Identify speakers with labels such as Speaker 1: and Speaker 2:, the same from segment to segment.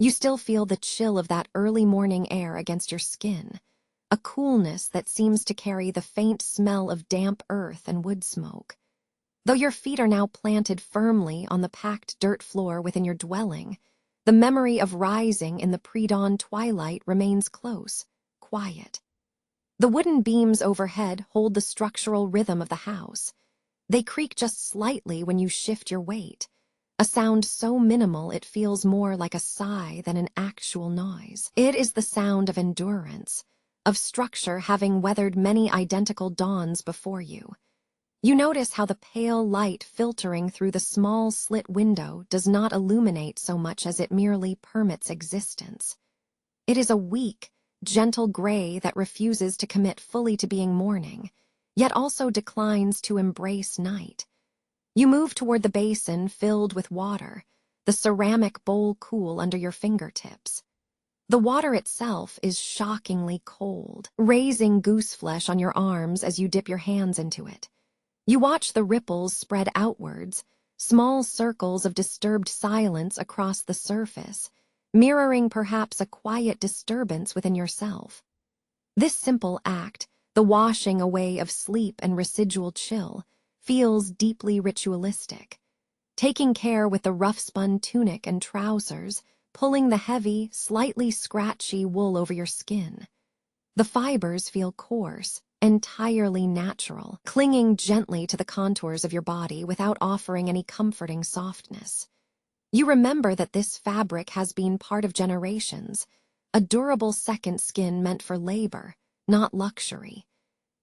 Speaker 1: You still feel the chill of that early morning air against your skin, a coolness that seems to carry the faint smell of damp earth and wood smoke. Though your feet are now planted firmly on the packed dirt floor within your dwelling, the memory of rising in the pre-dawn twilight remains close, quiet. The wooden beams overhead hold the structural rhythm of the house. They creak just slightly when you shift your weight, a sound so minimal it feels more like a sigh than an actual noise. It is the sound of endurance, of structure having weathered many identical dawns before you. You notice how the pale light filtering through the small slit window does not illuminate so much as it merely permits existence. It is a weak, gentle gray that refuses to commit fully to being morning, yet also declines to embrace night. You move toward the basin filled with water, the ceramic bowl cool under your fingertips. The water itself is shockingly cold, raising gooseflesh on your arms as you dip your hands into it. You watch the ripples spread outwards, small circles of disturbed silence across the surface, mirroring perhaps a quiet disturbance within yourself. This simple act, the washing away of sleep and residual chill, feels deeply ritualistic. Taking care with the rough-spun tunic and trousers, pulling the heavy, slightly scratchy wool over your skin. The fibers feel coarse, entirely natural, clinging gently to the contours of your body without offering any comforting softness. You remember that this fabric has been part of generations, a durable second skin meant for labor, not luxury.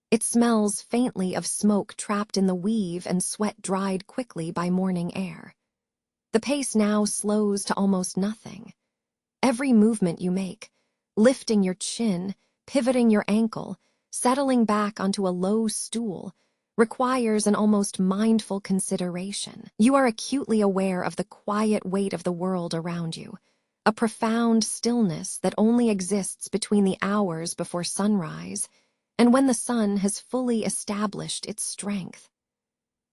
Speaker 1: It smells faintly of smoke trapped in the weave and sweat dried quickly by morning air. The pace now slows to almost nothing. Every movement you make, lifting your chin, pivoting your ankle, settling back onto a low stool, requires an almost mindful consideration. You are acutely aware of the quiet weight of the world around you, a profound stillness that only exists between the hours before sunrise and when the sun has fully established its strength.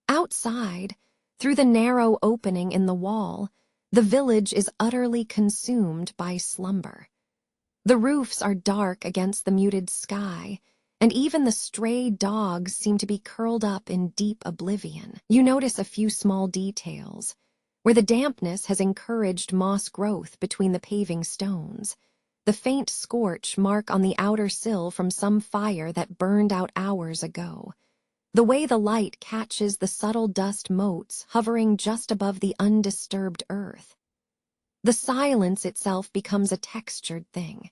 Speaker 1: Outside, through the narrow opening in the wall, the village is utterly consumed by slumber. The roofs are dark against the muted sky, and even the stray dogs seem to be curled up in deep oblivion. You notice a few small details, where the dampness has encouraged moss growth between the paving stones, the faint scorch mark on the outer sill from some fire that burned out hours ago, the way the light catches the subtle dust motes hovering just above the undisturbed earth. The silence itself becomes a textured thing.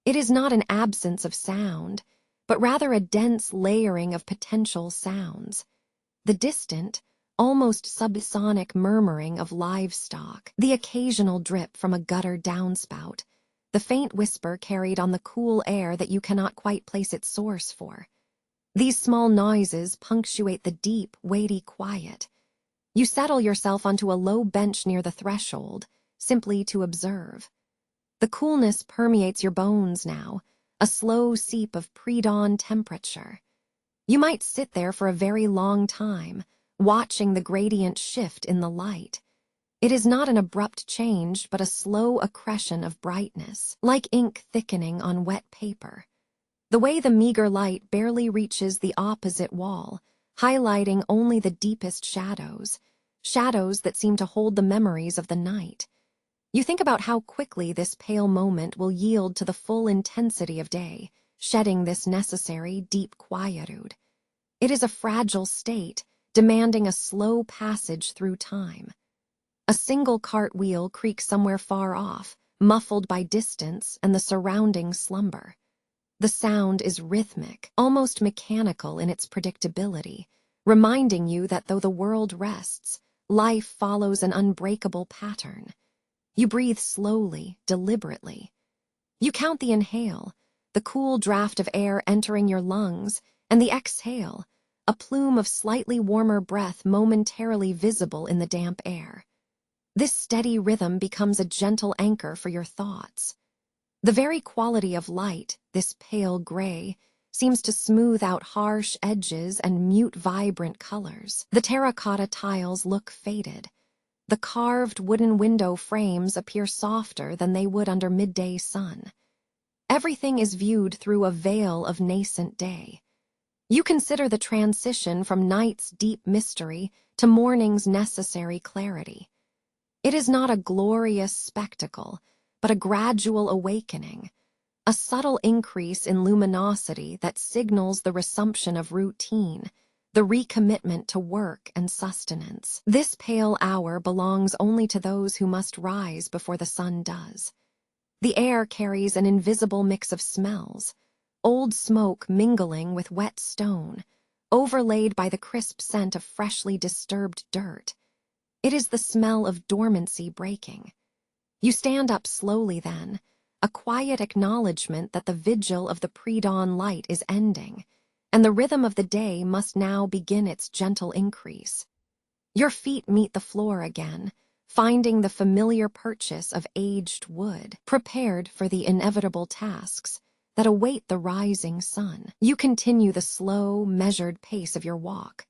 Speaker 1: It is not an absence of sound, but rather a dense layering of potential sounds. The distant, almost subsonic murmuring of livestock, the occasional drip from a gutter downspout, the faint whisper carried on the cool air that you cannot quite place its source for. These small noises punctuate the deep, weighty quiet. You settle yourself onto a low bench near the threshold, simply to observe. The coolness permeates your bones now, a slow seep of pre-dawn temperature. You might sit there for a very long time, watching the gradient shift in the light. It is not an abrupt change, but a slow accretion of brightness, like ink thickening on wet paper. The way the meager light barely reaches the opposite wall, highlighting only the deepest shadows that seem to hold the memories of the night. You think about how quickly this pale moment will yield to the full intensity of day, shedding this necessary, deep quietude. It is a fragile state, demanding a slow passage through time. A single cartwheel creaks somewhere far off, muffled by distance and the surrounding slumber. The sound is rhythmic, almost mechanical in its predictability, reminding you that though the world rests, life follows an unbreakable pattern. You breathe slowly, deliberately. You count the inhale, the cool draft of air entering your lungs, and the exhale, a plume of slightly warmer breath momentarily visible in the damp air. This steady rhythm becomes a gentle anchor for your thoughts. The very quality of light, this pale gray, seems to smooth out harsh edges and mute vibrant colors. The terracotta tiles look faded. The carved wooden window frames appear softer than they would under midday sun. Everything is viewed through a veil of nascent day. You consider the transition from night's deep mystery to morning's necessary clarity. It is not a glorious spectacle, but a gradual awakening, a subtle increase in luminosity that signals the resumption of routine, the recommitment to work and sustenance. This pale hour belongs only to those who must rise before the sun does. The air carries an invisible mix of smells, old smoke mingling with wet stone, overlaid by the crisp scent of freshly disturbed dirt. It is the smell of dormancy breaking. You stand up slowly then, a quiet acknowledgement that the vigil of the pre-dawn light is ending, and the rhythm of the day must now begin its gentle increase. Your feet meet the floor again, finding the familiar purchase of aged wood, prepared for the inevitable tasks that await the rising sun. You continue the slow, measured pace of your walk.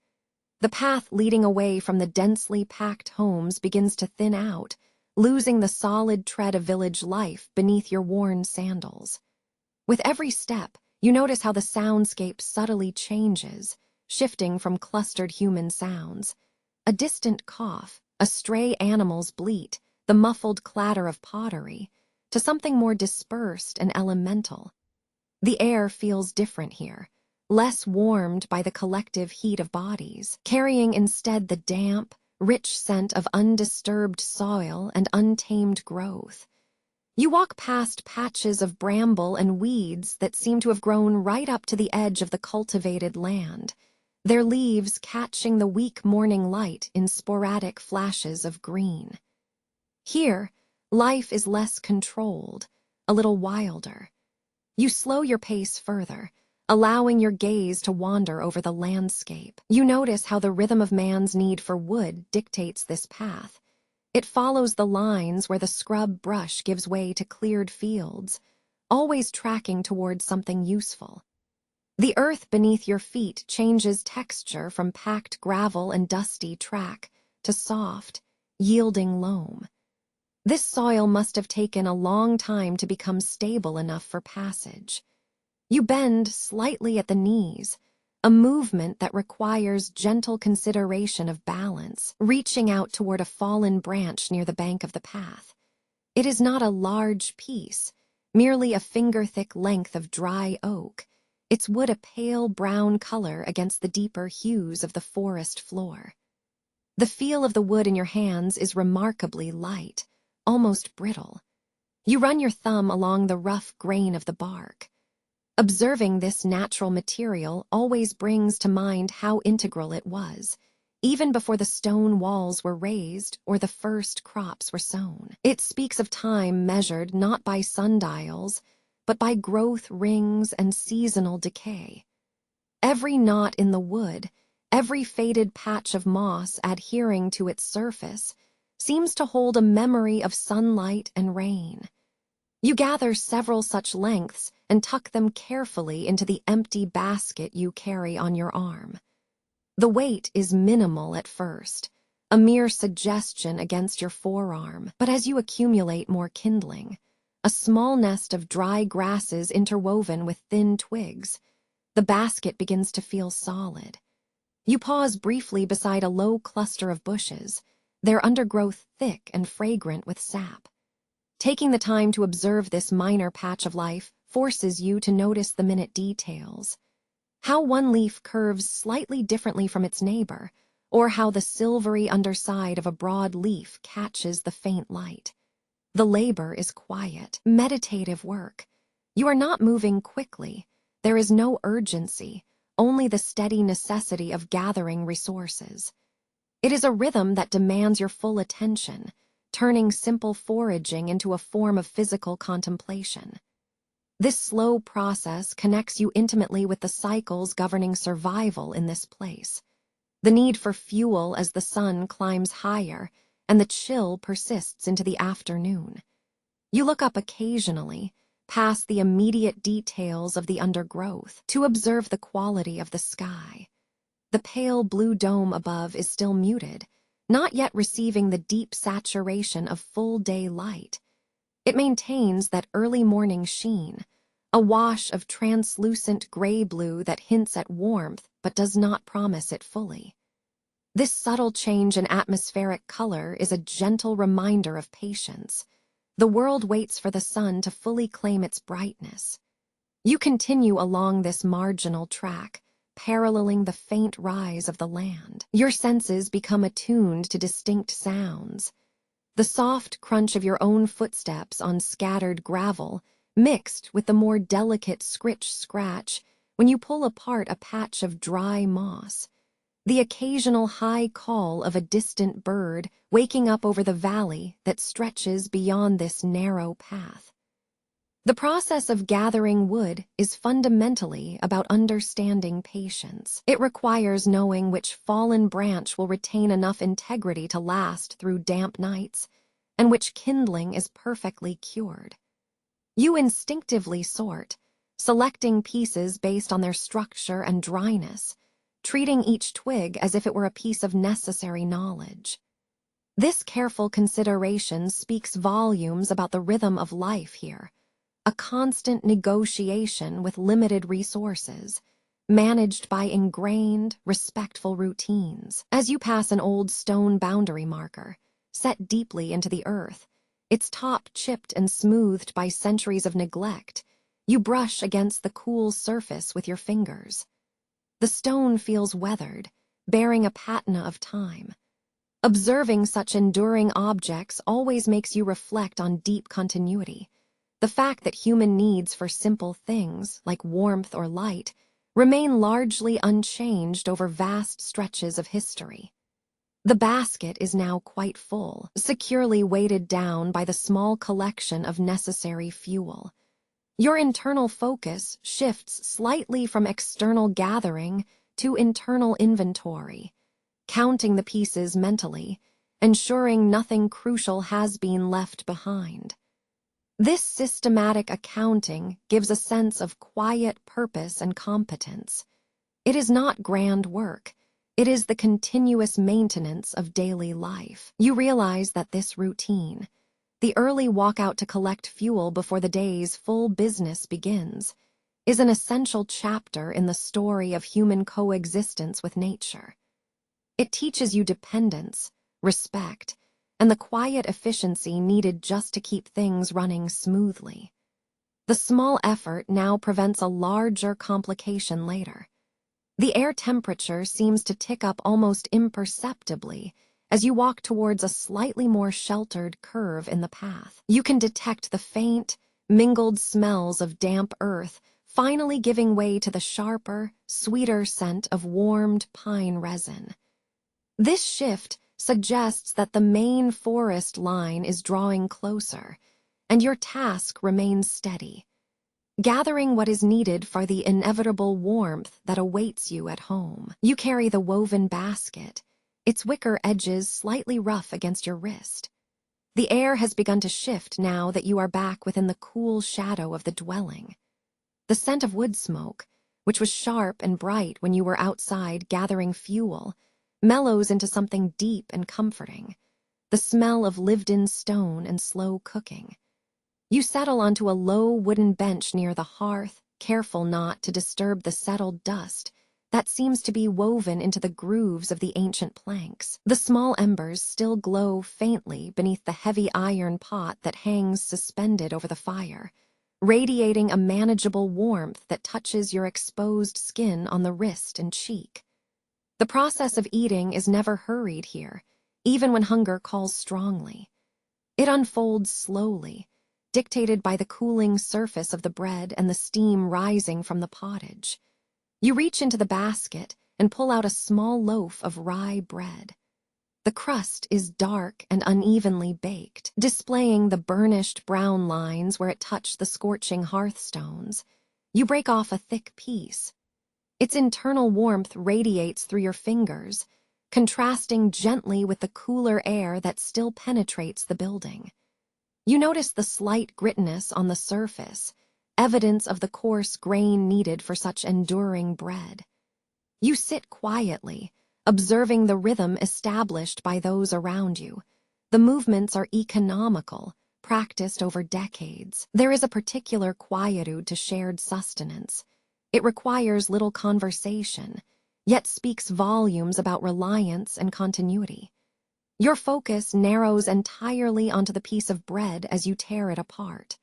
Speaker 1: The path leading away from the densely packed homes begins to thin out, losing the solid tread of village life beneath your worn sandals. With every step, you notice how the soundscape subtly changes, shifting from clustered human sounds. A distant cough, a stray animal's bleat, the muffled clatter of pottery, to something more dispersed and elemental. The air feels different here, less warmed by the collective heat of bodies, carrying instead the damp, rich scent of undisturbed soil and untamed growth. You walk past patches of bramble and weeds that seem to have grown right up to the edge of the cultivated land, their leaves catching the weak morning light in sporadic flashes of green. Here, life is less controlled, a little wilder. You slow your pace further, allowing your gaze to wander over the landscape. You notice how the rhythm of man's need for wood dictates this path. It follows the lines where the scrub brush gives way to cleared fields, always tracking towards something useful. The earth beneath your feet changes texture from packed gravel and dusty track to soft, yielding loam. This soil must have taken a long time to become stable enough for passage. You bend slightly at the knees, a movement that requires gentle consideration of balance, reaching out toward a fallen branch near the bank of the path. It is not a large piece, merely a finger-thick length of dry oak, its wood a pale brown color against the deeper hues of the forest floor. The feel of the wood in your hands is remarkably light, almost brittle. You run your thumb along the rough grain of the bark. Observing this natural material always brings to mind how integral it was, even before the stone walls were raised or the first crops were sown. It speaks of time measured not by sundials, but by growth rings and seasonal decay. Every knot in the wood, every faded patch of moss adhering to its surface, seems to hold a memory of sunlight and rain. You gather several such lengths and tuck them carefully into the empty basket you carry on your arm. The weight is minimal at first, a mere suggestion against your forearm, but as you accumulate more kindling, a small nest of dry grasses interwoven with thin twigs, the basket begins to feel solid. You pause briefly beside a low cluster of bushes, their undergrowth thick and fragrant with sap. Taking the time to observe this minor patch of life forces you to notice the minute details. How one leaf curves slightly differently from its neighbor, or how the silvery underside of a broad leaf catches the faint light. The labor is quiet, meditative work. You are not moving quickly. There is no urgency, only the steady necessity of gathering resources. It is a rhythm that demands your full attention, turning simple foraging into a form of physical contemplation. This slow process connects you intimately with the cycles governing survival in this place. The need for fuel as the sun climbs higher and the chill persists into the afternoon. You look up occasionally, past the immediate details of the undergrowth, to observe the quality of the sky. The pale blue dome above is still muted, not yet receiving the deep saturation of full-day light. It maintains that early morning sheen, a wash of translucent gray-blue that hints at warmth but does not promise it fully. This subtle change in atmospheric color is a gentle reminder of patience. The world waits for the sun to fully claim its brightness. You continue along this marginal track, paralleling the faint rise of the land. Your senses become attuned to distinct sounds. The soft crunch of your own footsteps on scattered gravel, mixed with the more delicate scritch-scratch when you pull apart a patch of dry moss. The occasional high call of a distant bird waking up over the valley that stretches beyond this narrow path. The process of gathering wood is fundamentally about understanding patience. It requires knowing which fallen branch will retain enough integrity to last through damp nights, and which kindling is perfectly cured. You instinctively sort, selecting pieces based on their structure and dryness, treating each twig as if it were a piece of necessary knowledge. This careful consideration speaks volumes about the rhythm of life here, a constant negotiation with limited resources, managed by ingrained, respectful routines. As you pass an old stone boundary marker, set deeply into the earth, its top chipped and smoothed by centuries of neglect, you brush against the cool surface with your fingers. The stone feels weathered, bearing a patina of time. Observing such enduring objects always makes you reflect on deep continuity. The fact that human needs for simple things, like warmth or light, remain largely unchanged over vast stretches of history. The basket is now quite full, securely weighted down by the small collection of necessary fuel. Your internal focus shifts slightly from external gathering to internal inventory, counting the pieces mentally, ensuring nothing crucial has been left behind. This systematic accounting gives a sense of quiet purpose and competence. It is not grand work. It is the continuous maintenance of daily life. You realize that this routine, the early walk out to collect fuel before the day's full business begins, is an essential chapter in the story of human coexistence with nature. It teaches you dependence, respect, and the quiet efficiency needed just to keep things running smoothly. The small effort now prevents a larger complication later. The air temperature seems to tick up almost imperceptibly as you walk towards a slightly more sheltered curve in the path. You can detect the faint, mingled smells of damp earth finally giving way to the sharper, sweeter scent of warmed pine resin. This shift suggests that the main forest line is drawing closer, and your task remains steady, gathering what is needed for the inevitable warmth that awaits you at home. You carry the woven basket, its wicker edges slightly rough against your wrist. The air has begun to shift now that you are back within the cool shadow of the dwelling. The scent of wood smoke, which was sharp and bright when you were outside gathering fuel, mellows into something deep and comforting, the smell of lived-in stone and slow cooking. You settle onto a low wooden bench near the hearth, careful not to disturb the settled dust that seems to be woven into the grooves of the ancient planks. The small embers still glow faintly beneath the heavy iron pot that hangs suspended over the fire, radiating a manageable warmth that touches your exposed skin on the wrist and cheek. The process of eating is never hurried here, even when hunger calls strongly. It unfolds slowly, dictated by the cooling surface of the bread and the steam rising from the pottage. You reach into the basket and pull out a small loaf of rye bread. The crust is dark and unevenly baked, displaying the burnished brown lines where it touched the scorching hearthstones. You break off a thick piece. Its internal warmth radiates through your fingers, contrasting gently with the cooler air that still penetrates the building. You notice the slight grittiness on the surface, evidence of the coarse grain needed for such enduring bread. You sit quietly, observing the rhythm established by those around you. The movements are economical, practiced over decades. There is a particular quietude to shared sustenance. It requires little conversation, yet speaks volumes about reliance and continuity. Your focus narrows entirely onto the piece of bread as you tear it apart.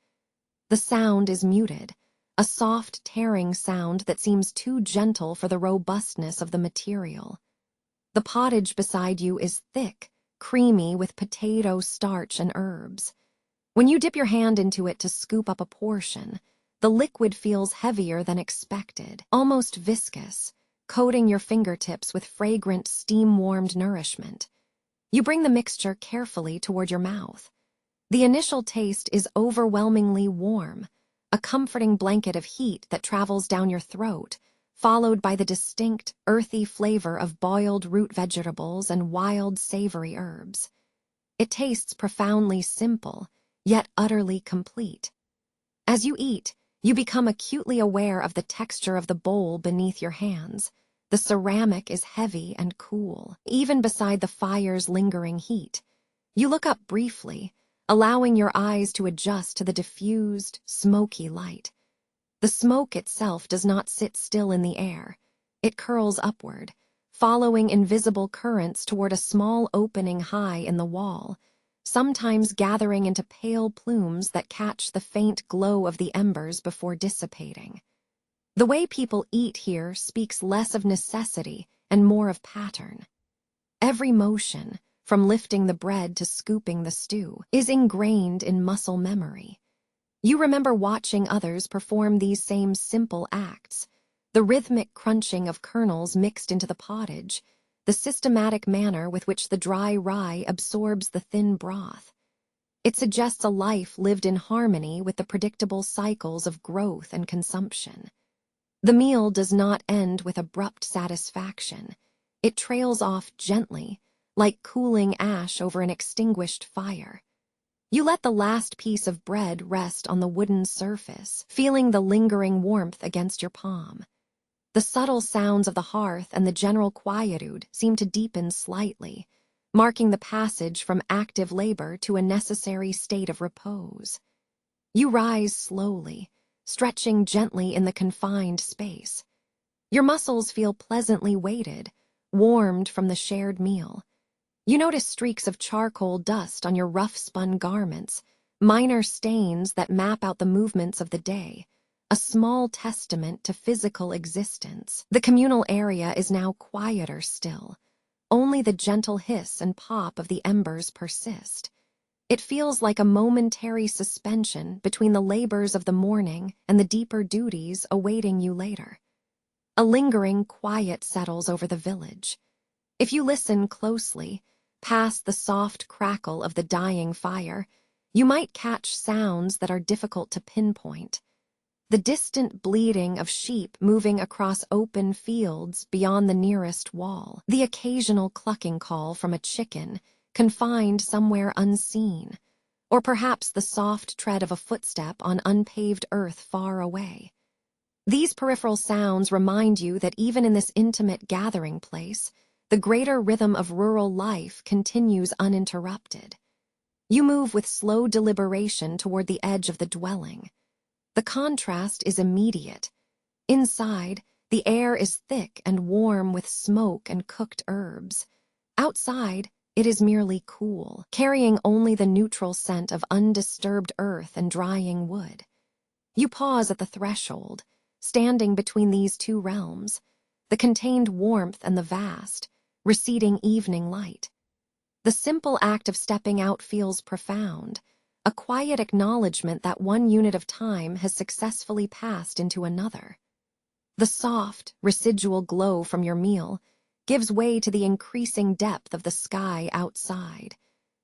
Speaker 1: The sound is muted, a soft tearing sound that seems too gentle for the robustness of the material. The pottage beside you is thick, creamy with potato starch and herbs. When you dip your hand into it to scoop up a portion, the liquid feels heavier than expected, almost viscous, coating your fingertips with fragrant, steam-warmed nourishment. You bring the mixture carefully toward your mouth. The initial taste is overwhelmingly warm, a comforting blanket of heat that travels down your throat, followed by the distinct, earthy flavor of boiled root vegetables and wild, savory herbs. It tastes profoundly simple, yet utterly complete. As you eat, you become acutely aware of the texture of the bowl beneath your hands. The ceramic is heavy and cool, even beside the fire's lingering heat. You look up briefly, allowing your eyes to adjust to the diffused, smoky light. The smoke itself does not sit still in the air. It curls upward, following invisible currents toward a small opening high in the wall, sometimes gathering into pale plumes that catch the faint glow of the embers before dissipating. The way people eat here speaks less of necessity and more of pattern. Every motion, from lifting the bread to scooping the stew, is ingrained in muscle memory. You remember watching others perform these same simple acts, the rhythmic crunching of kernels mixed into the pottage, the systematic manner with which the dry rye absorbs the thin broth. It suggests a life lived in harmony with the predictable cycles of growth and consumption. The meal does not end with abrupt satisfaction. It trails off gently, like cooling ash over an extinguished fire. You let the last piece of bread rest on the wooden surface, feeling the lingering warmth against your palm. The subtle sounds of the hearth and the general quietude seem to deepen slightly, marking the passage from active labor to a necessary state of repose. You rise slowly, stretching gently in the confined space. Your muscles feel pleasantly weighted, warmed from the shared meal. You notice streaks of charcoal dust on your rough-spun garments, minor stains that map out the movements of the day, a small testament to physical existence. The communal area is now quieter still. Only the gentle hiss and pop of the embers persist. It feels like a momentary suspension between the labors of the morning and the deeper duties awaiting you later. A lingering quiet settles over the village. If you listen closely, past the soft crackle of the dying fire, you might catch sounds that are difficult to pinpoint. The distant bleating of sheep moving across open fields beyond the nearest wall, the occasional clucking call from a chicken, confined somewhere unseen, or perhaps the soft tread of a footstep on unpaved earth far away. These peripheral sounds remind you that even in this intimate gathering place, the greater rhythm of rural life continues uninterrupted. You move with slow deliberation toward the edge of the dwelling. The contrast is immediate. Inside, the air is thick and warm with smoke and cooked herbs. Outside, it is merely cool, carrying only the neutral scent of undisturbed earth and drying wood. You pause at the threshold, standing between these two realms, the contained warmth and the vast, receding evening light. The simple act of stepping out feels profound, a quiet acknowledgement that one unit of time has successfully passed into another. The soft, residual glow from your meal gives way to the increasing depth of the sky outside,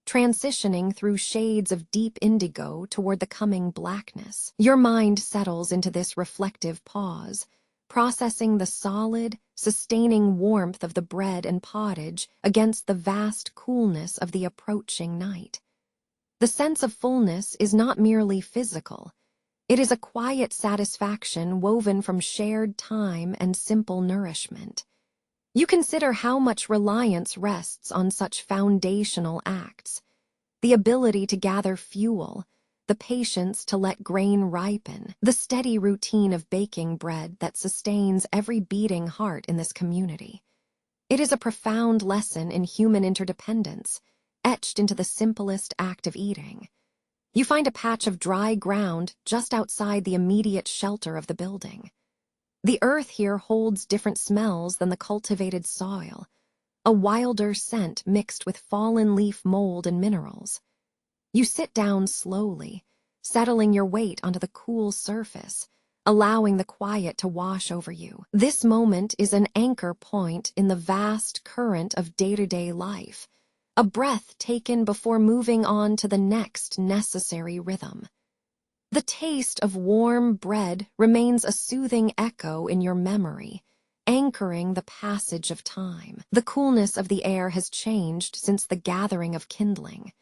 Speaker 1: transitioning through shades of deep indigo toward the coming blackness. Your mind settles into this reflective pause, processing the solid, sustaining warmth of the bread and pottage against the vast coolness of the approaching night. The sense of fullness is not merely physical. It is a quiet satisfaction woven from shared time and simple nourishment. You consider how much reliance rests on such foundational acts. The ability to gather fuel, the patience to let grain ripen, the steady routine of baking bread that sustains every beating heart in this community. It is a profound lesson in human interdependence, etched into the simplest act of eating. You find a patch of dry ground just outside the immediate shelter of the building. The earth here holds different smells than the cultivated soil, a wilder scent mixed with fallen leaf mold and minerals. You sit down slowly, settling your weight onto the cool surface, allowing the quiet to wash over you. This moment is an anchor point in the vast current of day-to-day life, a breath taken before moving on to the next necessary rhythm. The taste of warm bread remains a soothing echo in your memory, anchoring the passage of time. The coolness of the air has changed since the gathering of kindling.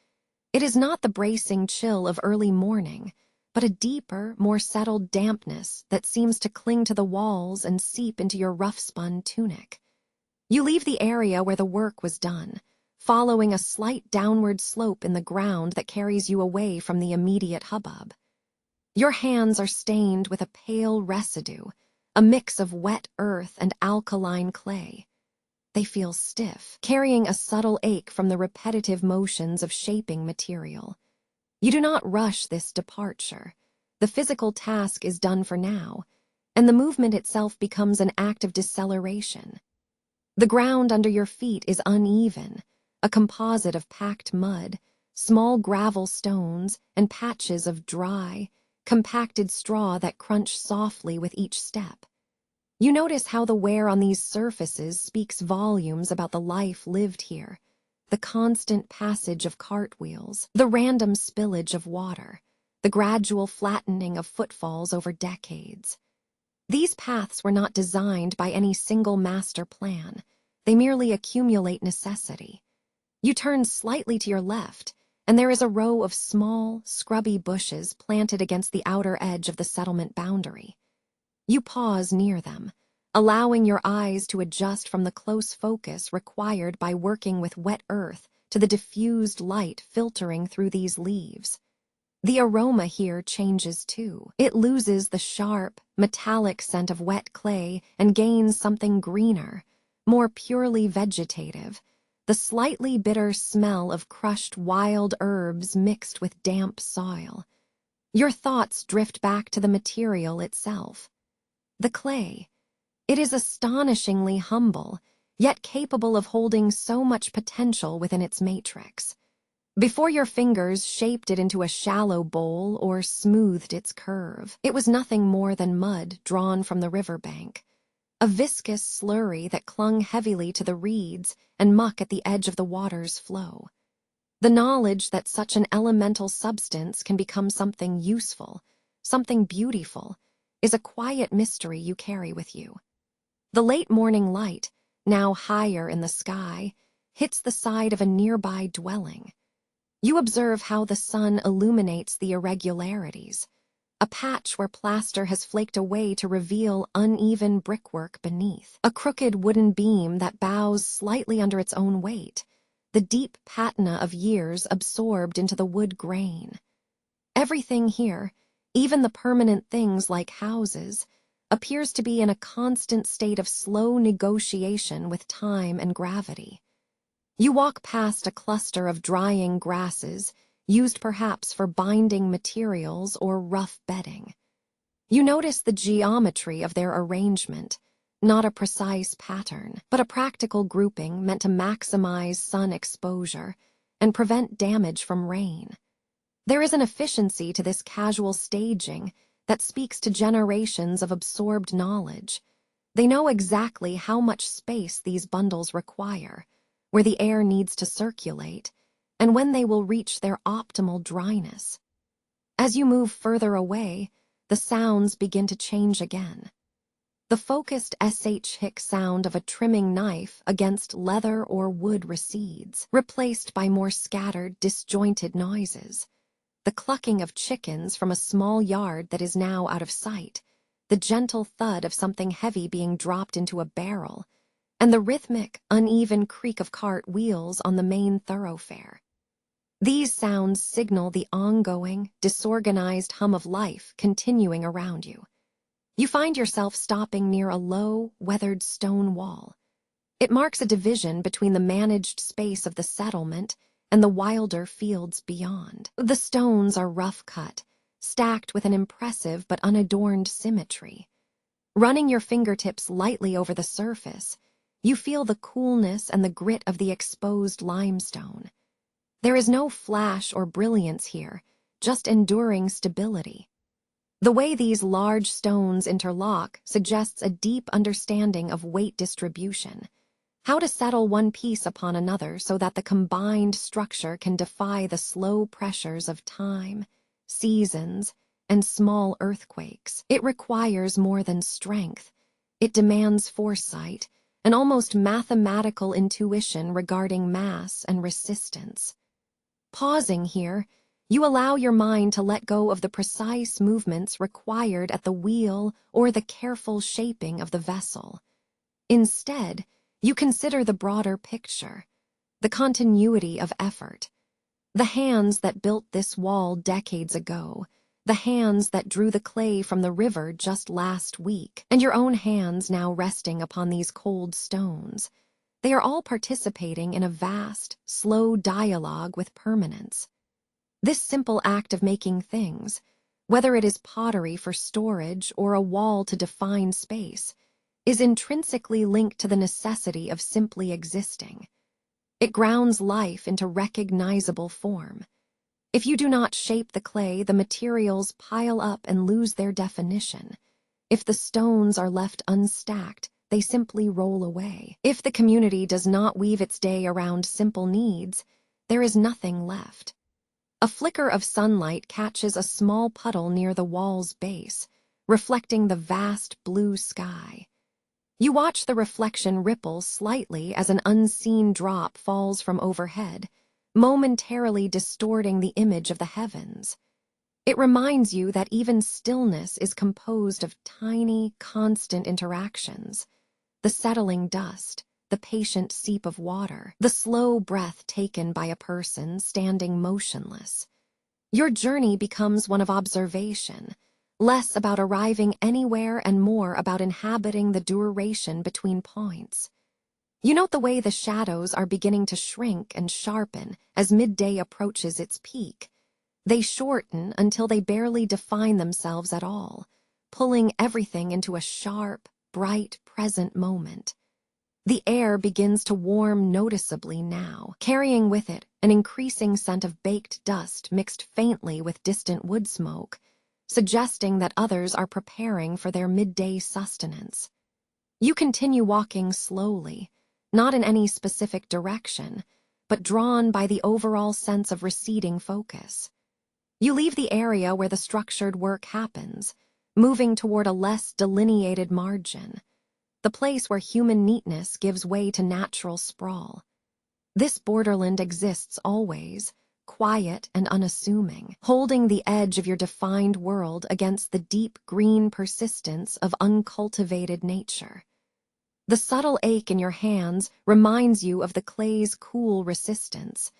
Speaker 1: It is not the bracing chill of early morning, but a deeper, more settled dampness that seems to cling to the walls and seep into your rough-spun tunic. You leave the area where the work was done, following a slight downward slope in the ground that carries you away from the immediate hubbub. Your hands are stained with a pale residue, a mix of wet earth and alkaline clay. They feel stiff, carrying a subtle ache from the repetitive motions of shaping material. You do not rush this departure. The physical task is done for now, and the movement itself becomes an act of deceleration. The ground under your feet is uneven, a composite of packed mud, small gravel stones, and patches of dry, compacted straw that crunch softly with each step. You notice how the wear on these surfaces speaks volumes about the life lived here, the constant passage of cartwheels, the random spillage of water, the gradual flattening of footfalls over decades. These paths were not designed by any single master plan. They merely accumulate necessity. You turn slightly to your left, and there is a row of small, scrubby bushes planted against the outer edge of the settlement boundary. You pause near them, allowing your eyes to adjust from the close focus required by working with wet earth to the diffused light filtering through these leaves. The aroma here changes too. It loses the sharp, metallic scent of wet clay and gains something greener, more purely vegetative, the slightly bitter smell of crushed wild herbs mixed with damp soil. Your thoughts drift back to the material itself. The clay. It is astonishingly humble, yet capable of holding so much potential within its matrix. Before your fingers shaped it into a shallow bowl or smoothed its curve, it was nothing more than mud drawn from the riverbank, a viscous slurry that clung heavily to the reeds and muck at the edge of the water's flow. The knowledge that such an elemental substance can become something useful, something beautiful, is a quiet mystery you carry with you. The late morning light, now higher in the sky, hits the side of a nearby dwelling. You observe how the sun illuminates the irregularities, a patch where plaster has flaked away to reveal uneven brickwork beneath, a crooked wooden beam that bows slightly under its own weight, the deep patina of years absorbed into the wood grain. Everything here, even the permanent things like houses, appears to be in a constant state of slow negotiation with time and gravity. You walk past a cluster of drying grasses, used perhaps for binding materials or rough bedding. You notice the geometry of their arrangement, not a precise pattern, but a practical grouping meant to maximize sun exposure and prevent damage from rain. There is an efficiency to this casual staging that speaks to generations of absorbed knowledge. They know exactly how much space these bundles require, where the air needs to circulate, and when they will reach their optimal dryness. As you move further away, the sounds begin to change again. The focused sh-hic sound of a trimming knife against leather or wood recedes, replaced by more scattered, disjointed noises. The clucking of chickens from a small yard that is now out of sight, the gentle thud of something heavy being dropped into a barrel, and the rhythmic, uneven creak of cart wheels on the main thoroughfare. These sounds signal the ongoing, disorganized hum of life continuing around you. You find yourself stopping near a low, weathered stone wall. It marks a division between the managed space of the settlement and the wilder fields beyond. The stones are rough-cut, stacked with an impressive but unadorned symmetry. Running your fingertips lightly over the surface, you feel the coolness and the grit of the exposed limestone. There is no flash or brilliance here, just enduring stability. The way these large stones interlock suggests a deep understanding of weight distribution, how to settle one piece upon another so that the combined structure can defy the slow pressures of time, seasons, and small earthquakes. It requires more than strength. It demands foresight, an almost mathematical intuition regarding mass and resistance. Pausing here, you allow your mind to let go of the precise movements required at the wheel or the careful shaping of the vessel. Instead, you consider the broader picture, the continuity of effort. The hands that built this wall decades ago, the hands that drew the clay from the river just last week, and your own hands now resting upon these cold stones. They are all participating in a vast, slow dialogue with permanence. This simple act of making things, whether it is pottery for storage or a wall to define space, is intrinsically linked to the necessity of simply existing. It grounds life into recognizable form. If you do not shape the clay, the materials pile up and lose their definition. If the stones are left unstacked, they simply roll away. If the community does not weave its day around simple needs, there is nothing left. A flicker of sunlight catches a small puddle near the wall's base, reflecting the vast blue sky. You watch the reflection ripple slightly as an unseen drop falls from overhead, momentarily distorting the image of the heavens. It reminds you that even stillness is composed of tiny, constant interactions. The settling dust, the patient seep of water, the slow breath taken by a person standing motionless. Your journey becomes one of observation, less about arriving anywhere and more about inhabiting the duration between points. You note the way the shadows are beginning to shrink and sharpen as midday approaches its peak. They shorten until they barely define themselves at all, pulling everything into a sharp, bright, present moment. The air begins to warm noticeably now, carrying with it an increasing scent of baked dust mixed faintly with distant wood smoke, suggesting that others are preparing for their midday sustenance. You continue walking slowly, not in any specific direction, but drawn by the overall sense of receding focus. You leave the area where the structured work happens, moving toward a less delineated margin, the place where human neatness gives way to natural sprawl. This borderland exists always, quiet and unassuming, holding the edge of your defined world against the deep green persistence of uncultivated nature. The subtle ache in your hands reminds you of the clay's cool resistance,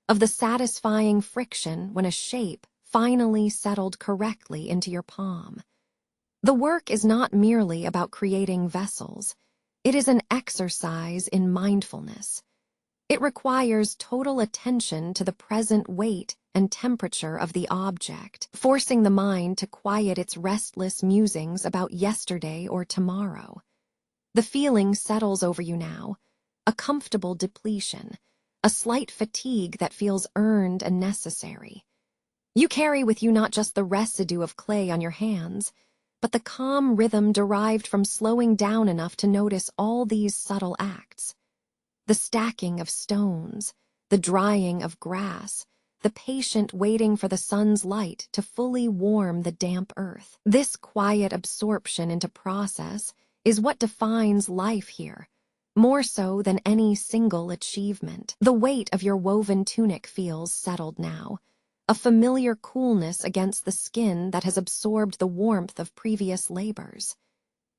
Speaker 1: of the satisfying friction when a shape finally settled correctly into your palm. The work is not merely about creating vessels. It is an exercise in mindfulness. It requires total attention to the present weight and temperature of the object, forcing the mind to quiet its restless musings about yesterday or tomorrow. The feeling settles over you now, a comfortable depletion, a slight fatigue that feels earned and necessary. You carry with you not just the residue of clay on your hands, but the calm rhythm derived from slowing down enough to notice all these subtle acts. The stacking of stones, the drying of grass, the patient waiting for the sun's light to fully warm the damp earth. This quiet absorption into process is what defines life here, more so than any single achievement. The weight of your woven tunic feels settled now, a familiar coolness against the skin that has absorbed the warmth of previous labors.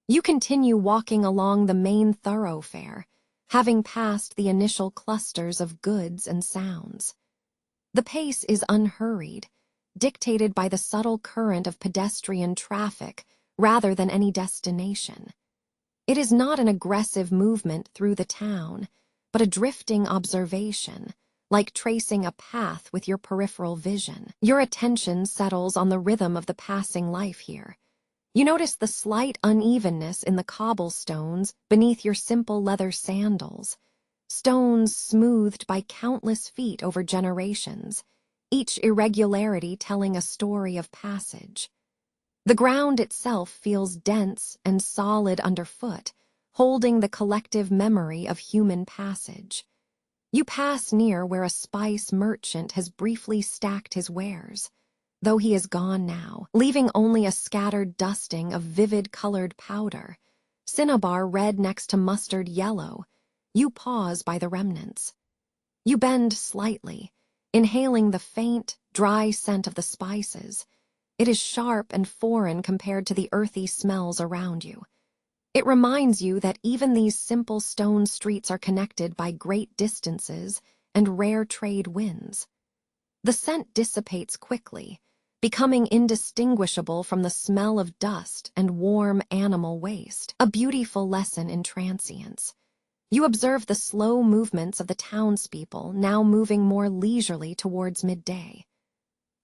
Speaker 1: You continue walking along the main thoroughfare, having passed the initial clusters of goods and sounds. The pace is unhurried, dictated by the subtle current of pedestrian traffic rather than any destination. It is not an aggressive movement through the town, but a drifting observation, like tracing a path with your peripheral vision. Your attention settles on the rhythm of the passing life here. You notice the slight unevenness in the cobblestones beneath your simple leather sandals, stones smoothed by countless feet over generations, each irregularity telling a story of passage. The ground itself feels dense and solid underfoot, holding the collective memory of human passage. You pass near where a spice merchant has briefly stacked his wares, though he is gone now, leaving only a scattered dusting of vivid-colored powder, cinnabar red next to mustard yellow. You pause by the remnants. You bend slightly, inhaling the faint, dry scent of the spices. It is sharp and foreign compared to the earthy smells around you. It reminds you that even these simple stone streets are connected by great distances and rare trade winds. The scent dissipates quickly, becoming indistinguishable from the smell of dust and warm animal waste, a beautiful lesson in transience. You observe the slow movements of the townspeople, now moving more leisurely towards midday.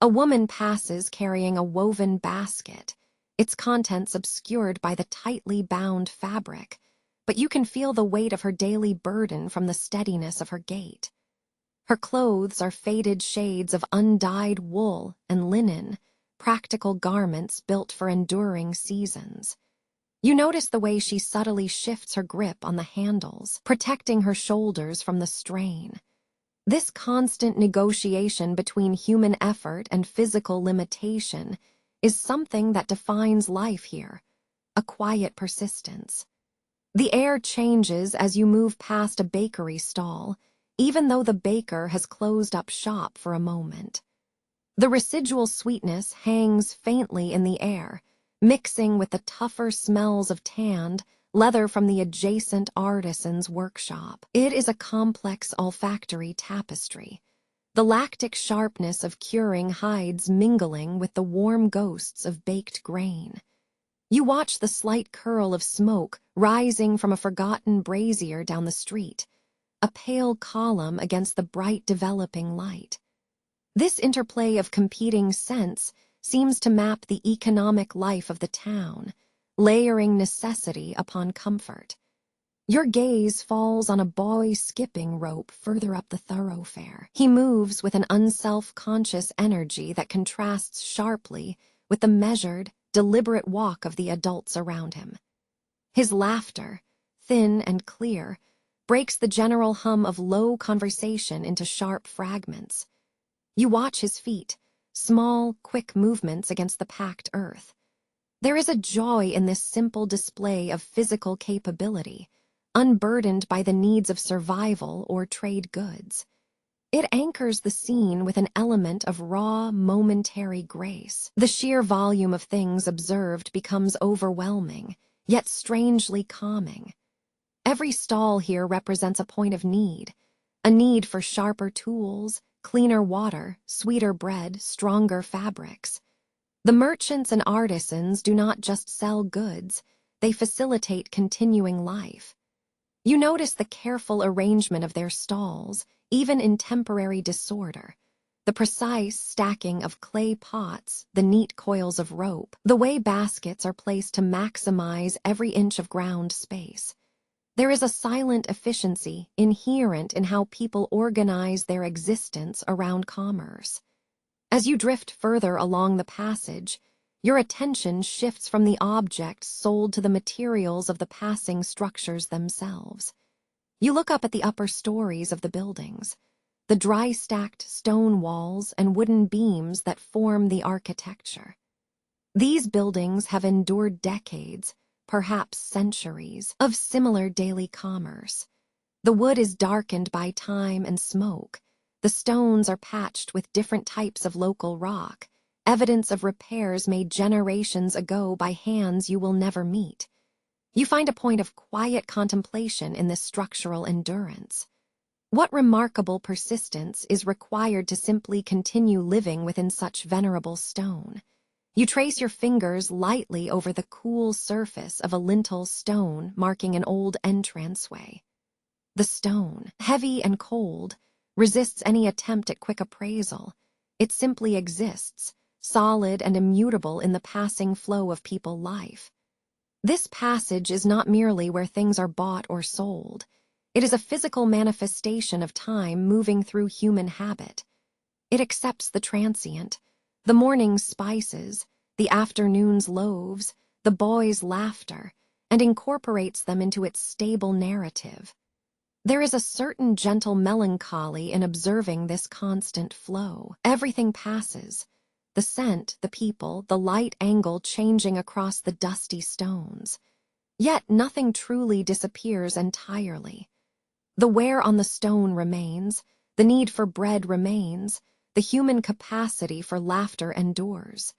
Speaker 1: A woman passes carrying a woven basket, its contents obscured by the tightly bound fabric, but you can feel the weight of her daily burden from the steadiness of her gait. Her clothes are faded shades of undyed wool and linen, practical garments built for enduring seasons. You notice the way she subtly shifts her grip on the handles, protecting her shoulders from the strain. This constant negotiation between human effort and physical limitation is something that defines life here, a quiet persistence. The air changes as you move past a bakery stall, even though the baker has closed up shop for a moment. The residual sweetness hangs faintly in the air, mixing with the tougher smells of tanned leather from the adjacent artisan's workshop. It is a complex olfactory tapestry, the lactic sharpness of curing hides mingling with the warm ghosts of baked grain. You watch the slight curl of smoke rising from a forgotten brazier down the street, a pale column against the bright developing light. This interplay of competing scents seems to map the economic life of the town, layering necessity upon comfort. Your gaze falls on a boy skipping rope further up the thoroughfare. He moves with an unself-conscious energy that contrasts sharply with the measured, deliberate walk of the adults around him. His laughter, thin and clear, breaks the general hum of low conversation into sharp fragments. You watch his feet, small, quick movements against the packed earth. There is a joy in this simple display of physical capability, unburdened by the needs of survival or trade goods. It anchors the scene with an element of raw, momentary grace. The sheer volume of things observed becomes overwhelming, yet strangely calming. Every stall here represents a point of need, a need for sharper tools, cleaner water, sweeter bread, stronger fabrics. The merchants and artisans do not just sell goods, they facilitate continuing life. You notice the careful arrangement of their stalls, even in temporary disorder, the precise stacking of clay pots, the neat coils of rope, the way baskets are placed to maximize every inch of ground space. There is a silent efficiency inherent in how people organize their existence around commerce. As you drift further along the passage, your attention shifts from the objects sold to the materials of the passing structures themselves. You look up at the upper stories of the buildings, the dry-stacked stone walls and wooden beams that form the architecture. These buildings have endured decades, perhaps centuries, of similar daily commerce. The wood is darkened by time and smoke. The stones are patched with different types of local rock, evidence of repairs made generations ago by hands you will never meet. You find a point of quiet contemplation in this structural endurance. What remarkable persistence is required to simply continue living within such venerable stone? You trace your fingers lightly over the cool surface of a lintel stone marking an old entranceway. The stone, heavy and cold, resists any attempt at quick appraisal. It simply exists, solid and immutable in the passing flow of people life. This passage is not merely where things are bought or sold. It is a physical manifestation of time moving through human habit. It accepts the transient, the morning's spices, the afternoon's loaves, the boys' laughter, and incorporates them into its stable narrative. There is a certain gentle melancholy in observing this constant flow. Everything passes, the scent, the people, the light angle changing across the dusty stones. Yet nothing truly disappears entirely. The wear on the stone remains, the need for bread remains, the human capacity for laughter endures.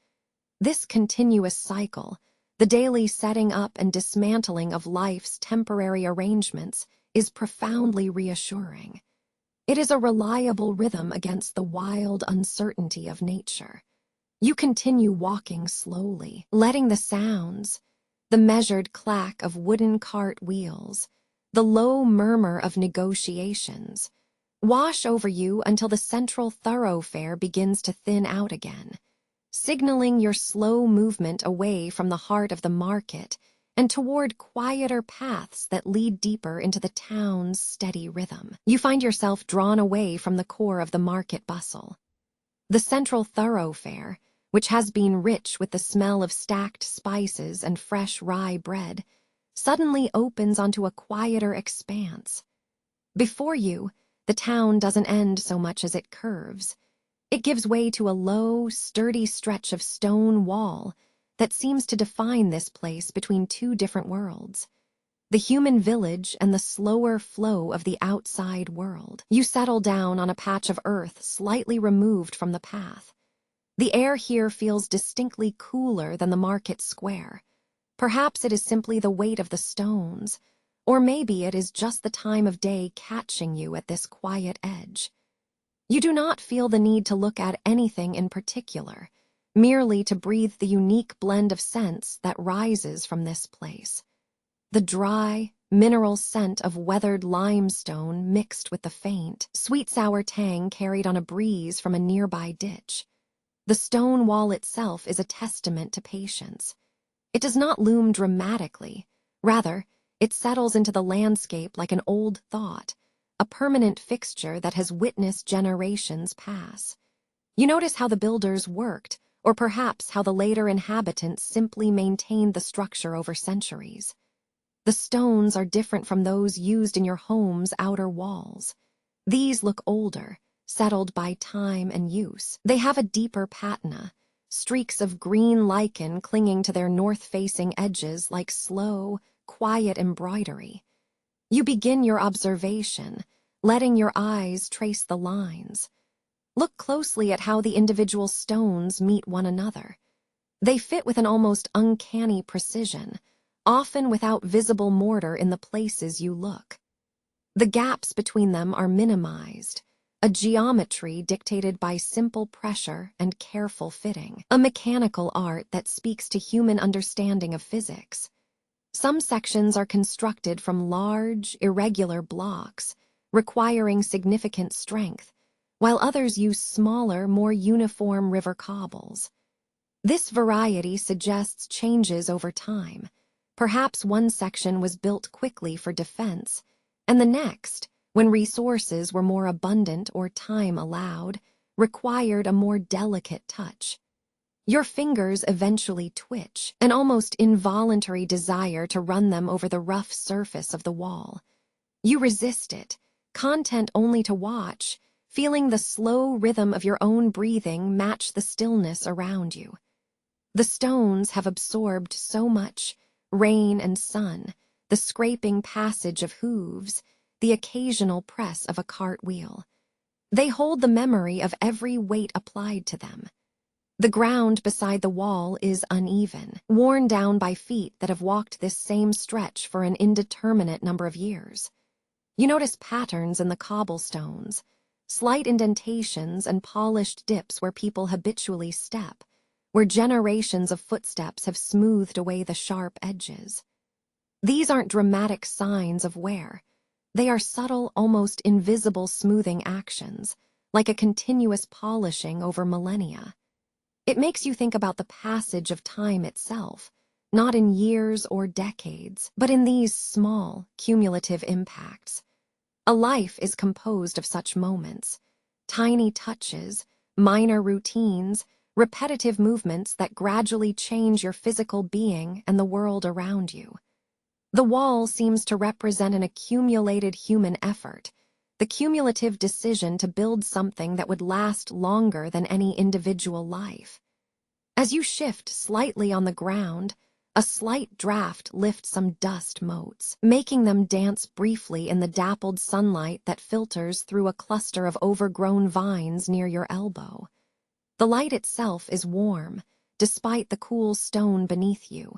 Speaker 1: This continuous cycle, the daily setting up and dismantling of life's temporary arrangements, is profoundly reassuring. It is a reliable rhythm against the wild uncertainty of nature. You continue walking slowly, letting the sounds, the measured clack of wooden cart wheels, the low murmur of negotiations, wash over you until the central thoroughfare begins to thin out again, signaling your slow movement away from the heart of the market and toward quieter paths that lead deeper into the town's steady rhythm. You find yourself drawn away from the core of the market bustle. The central thoroughfare, which has been rich with the smell of stacked spices and fresh rye bread, suddenly opens onto a quieter expanse. Before you, the town doesn't end so much as it curves. It gives way to a low, sturdy stretch of stone wall that seems to define this place between two different worlds, the human village and the slower flow of the outside world. You settle down on a patch of earth slightly removed from the path. The air here feels distinctly cooler than the market square. Perhaps it is simply the weight of the stones, or maybe it is just the time of day catching you at this quiet edge. You do not feel the need to look at anything in particular, merely to breathe the unique blend of scents that rises from this place. The dry, mineral scent of weathered limestone mixed with the faint, sweet-sour tang carried on a breeze from a nearby ditch. The stone wall itself is a testament to patience. It does not loom dramatically. Rather, it settles into the landscape like an old thought, a permanent fixture that has witnessed generations pass. You notice how the builders worked, or perhaps how the later inhabitants simply maintained the structure over centuries. The stones are different from those used in your home's outer walls. These look older, settled by time and use. They have a deeper patina, streaks of green lichen clinging to their north-facing edges like slow, quiet embroidery. You begin your observation, letting your eyes trace the lines. Look closely at how the individual stones meet one another. They fit with an almost uncanny precision, often without visible mortar in the places you look. The gaps between them are minimized, a geometry dictated by simple pressure and careful fitting, a mechanical art that speaks to human understanding of physics. Some sections are constructed from large, irregular blocks, requiring significant strength, while others use smaller, more uniform river cobbles. This variety suggests changes over time. Perhaps one section was built quickly for defense, and the next, when resources were more abundant or time allowed, required a more delicate touch. Your fingers eventually twitch, an almost involuntary desire to run them over the rough surface of the wall. You resist it, content only to watch, feeling the slow rhythm of your own breathing match the stillness around you. The stones have absorbed so much, rain and sun, the scraping passage of hooves, the occasional press of a cartwheel. They hold the memory of every weight applied to them. The ground beside the wall is uneven, worn down by feet that have walked this same stretch for an indeterminate number of years. You notice patterns in the cobblestones, slight indentations and polished dips where people habitually step, where generations of footsteps have smoothed away the sharp edges. These aren't dramatic signs of wear. They are subtle, almost invisible smoothing actions, like a continuous polishing over millennia. It makes you think about the passage of time itself, not in years or decades, but in these small, cumulative impacts. A life is composed of such moments, tiny touches, minor routines, repetitive movements that gradually change your physical being and the world around you. The wall seems to represent an accumulated human effort, the cumulative decision to build something that would last longer than any individual life. As you shift slightly on the ground, a slight draft lifts some dust motes, making them dance briefly in the dappled sunlight that filters through a cluster of overgrown vines near your elbow. The light itself is warm, despite the cool stone beneath you.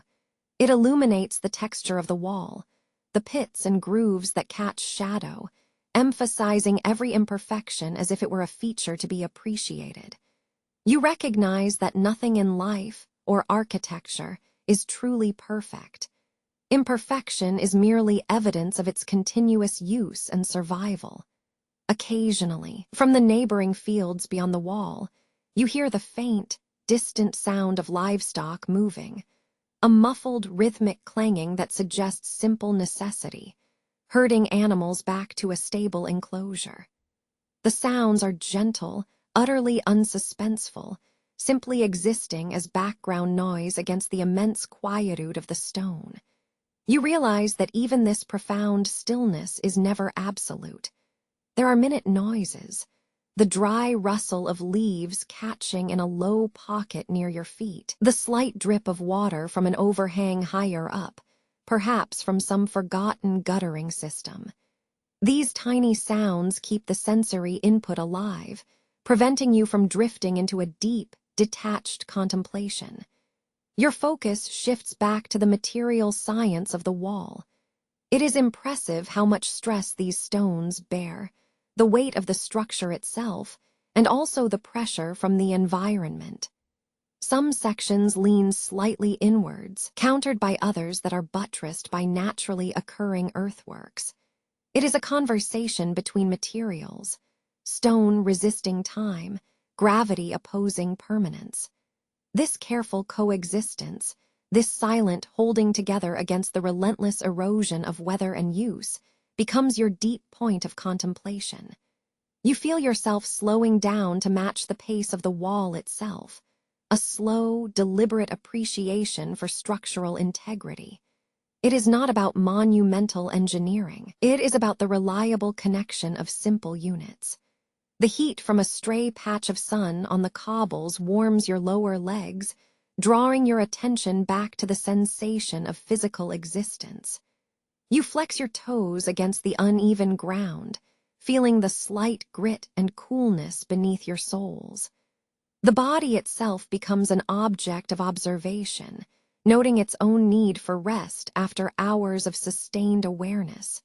Speaker 1: It illuminates the texture of the wall, the pits and grooves that catch shadow, emphasizing every imperfection as if it were a feature to be appreciated. You recognize that nothing in life or architecture is truly perfect. Imperfection is merely evidence of its continuous use and survival. Occasionally, from the neighboring fields beyond the wall, you hear the faint, distant sound of livestock moving, a muffled, rhythmic clanging that suggests simple necessity, herding animals back to a stable enclosure. The sounds are gentle, utterly unsuspenseful, simply existing as background noise against the immense quietude of the stone. You realize that even this profound stillness is never absolute. There are minute noises, the dry rustle of leaves catching in a low pocket near your feet, the slight drip of water from an overhang higher up, perhaps from some forgotten guttering system. These tiny sounds keep the sensory input alive, preventing you from drifting into a deep, detached contemplation. Your focus shifts back to the material science of the wall. It is impressive how much stress these stones bear, the weight of the structure itself, and also the pressure from the environment. Some sections lean slightly inwards, countered by others that are buttressed by naturally occurring earthworks. It is a conversation between materials, stone resisting time, gravity opposing permanence. This careful coexistence, this silent holding together against the relentless erosion of weather and use, becomes your deep point of contemplation. You feel yourself slowing down to match the pace of the wall itself, a slow, deliberate appreciation for structural integrity. It is not about monumental engineering. It is about the reliable connection of simple units. The heat from a stray patch of sun on the cobbles warms your lower legs, drawing your attention back to the sensation of physical existence. You flex your toes against the uneven ground, feeling the slight grit and coolness beneath your soles. The body itself becomes an object of observation, noting its own need for rest after hours of sustained awareness.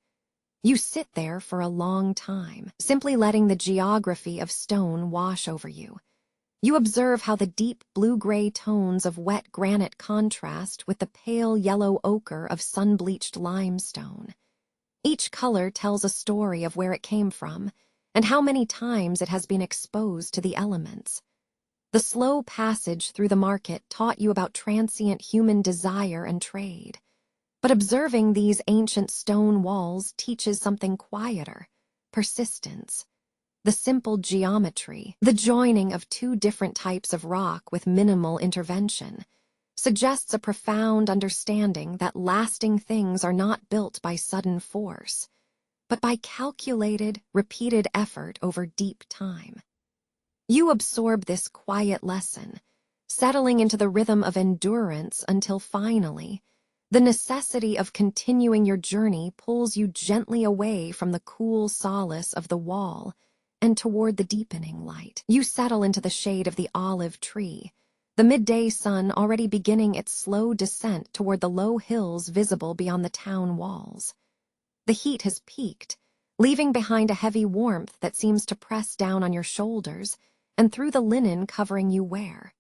Speaker 1: You sit there for a long time, simply letting the geography of stone wash over you. You observe how the deep blue-gray tones of wet granite contrast with the pale yellow ochre of sun-bleached limestone. Each color tells a story of where it came from and how many times it has been exposed to the elements. The slow passage through the market taught you about transient human desire and trade. But observing these ancient stone walls teaches something quieter, persistence. The simple geometry, the joining of two different types of rock with minimal intervention, suggests a profound understanding that lasting things are not built by sudden force, but by calculated, repeated effort over deep time. You absorb this quiet lesson, settling into the rhythm of endurance until finally, the necessity of continuing your journey pulls you gently away from the cool solace of the wall and toward the deepening light. You settle into the shade of the olive tree, the midday sun already beginning its slow descent toward the low hills visible beyond the town walls. The heat has peaked, leaving behind a heavy warmth that seems to press down on your shoulders and through the linen covering you wear.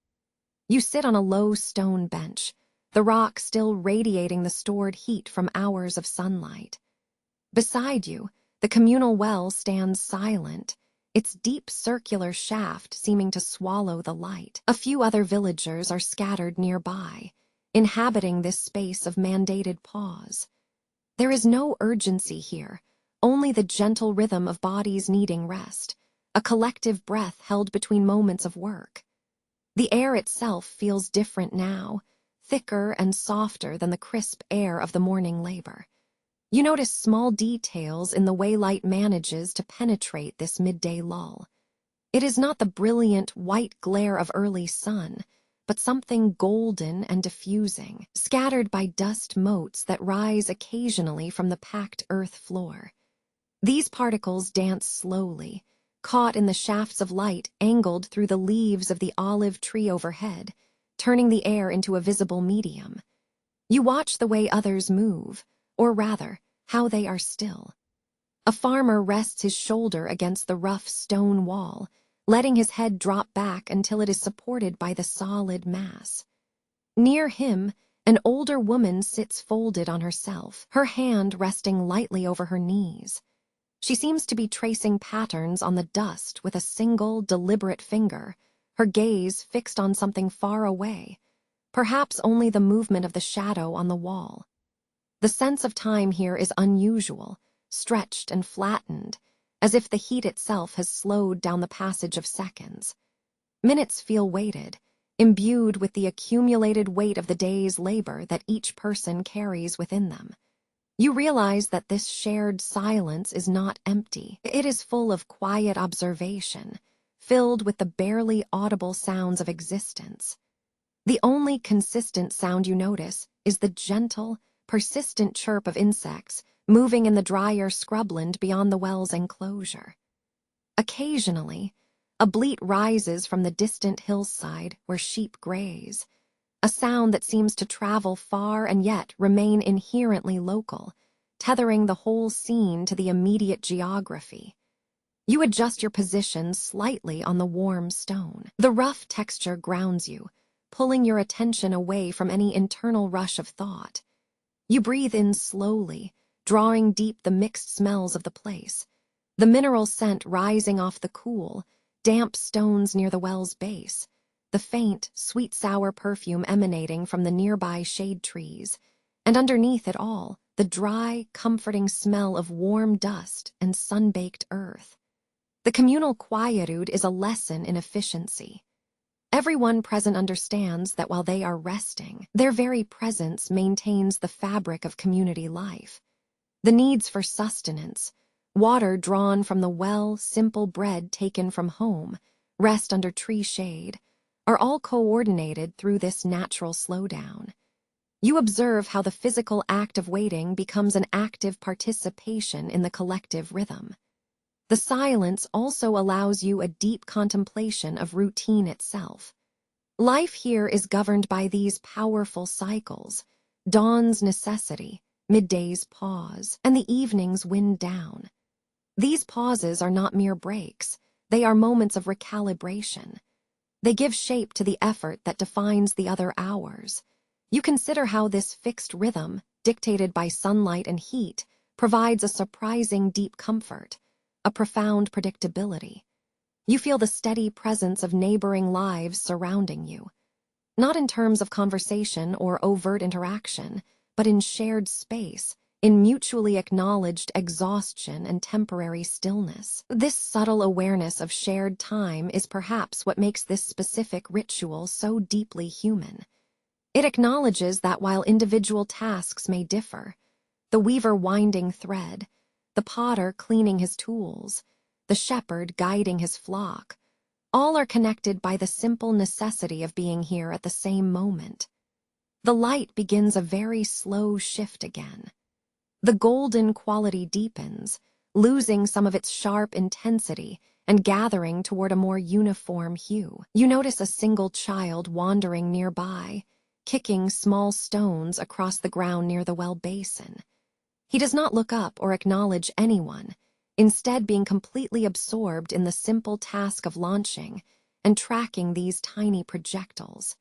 Speaker 1: You sit on a low stone bench, the rock still radiating the stored heat from hours of sunlight. Beside you, the communal well stands silent, its deep circular shaft seeming to swallow the light. A few other villagers are scattered nearby, inhabiting this space of mandated pause. There is no urgency here, only the gentle rhythm of bodies needing rest, a collective breath held between moments of work. The air itself feels different now, thicker and softer than the crisp air of the morning labor. You notice small details in the way light manages to penetrate this midday lull. It is not the brilliant white glare of early sun, but something golden and diffusing, scattered by dust motes that rise occasionally from the packed earth floor. These particles dance slowly, caught in the shafts of light angled through the leaves of the olive tree overhead, turning the air into a visible medium. You watch the way others move, or rather, how they are still. A farmer rests his shoulder against the rough stone wall, letting his head drop back until it is supported by the solid mass. Near him, an older woman sits folded on herself, her hand resting lightly over her knees. She seems to be tracing patterns on the dust with a single, deliberate finger, her gaze fixed on something far away, perhaps only the movement of the shadow on the wall. The sense of time here is unusual, stretched and flattened, as if the heat itself has slowed down the passage of seconds. Minutes feel weighted, imbued with the accumulated weight of the day's labor that each person carries within them. You realize that this shared silence is not empty. It is full of quiet observation, filled with the barely audible sounds of existence. The only consistent sound you notice is the gentle, persistent chirp of insects moving in the drier scrubland beyond the well's enclosure. Occasionally, a bleat rises from the distant hillside where sheep graze, a sound that seems to travel far and yet remain inherently local, tethering the whole scene to the immediate geography. You adjust your position slightly on the warm stone. The rough texture grounds you, pulling your attention away from any internal rush of thought. You breathe in slowly, drawing deep the mixed smells of the place, the mineral scent rising off the cool, damp stones near the well's base, the faint, sweet-sour perfume emanating from the nearby shade trees, and underneath it all, the dry, comforting smell of warm dust and sun-baked earth. The communal quietude is a lesson in efficiency. Everyone present understands that while they are resting, their very presence maintains the fabric of community life. The needs for sustenance, water drawn from the well, simple bread taken from home, rest under tree shade, are all coordinated through this natural slowdown. You observe how the physical act of waiting becomes an active participation in the collective rhythm. The silence also allows you a deep contemplation of routine itself. Life here is governed by these powerful cycles: dawn's necessity, midday's pause, and the evening's wind down. These pauses are not mere breaks, they are moments of recalibration. They give shape to the effort that defines the other hours. You consider how this fixed rhythm, dictated by sunlight and heat, provides a surprising deep comfort, a profound predictability. You feel the steady presence of neighboring lives surrounding you, not in terms of conversation or overt interaction, but in shared space, in mutually acknowledged exhaustion and temporary stillness. This subtle awareness of shared time is perhaps what makes this specific ritual so deeply human. It acknowledges that while individual tasks may differ, the weaver winding thread, the potter cleaning his tools, the shepherd guiding his flock, all are connected by the simple necessity of being here at the same moment. The light begins a very slow shift again. The golden quality deepens, losing some of its sharp intensity and gathering toward a more uniform hue. You notice a single child wandering nearby, kicking small stones across the ground near the well basin. He does not look up or acknowledge anyone, instead being completely absorbed in the simple task of launching and tracking these tiny projectiles.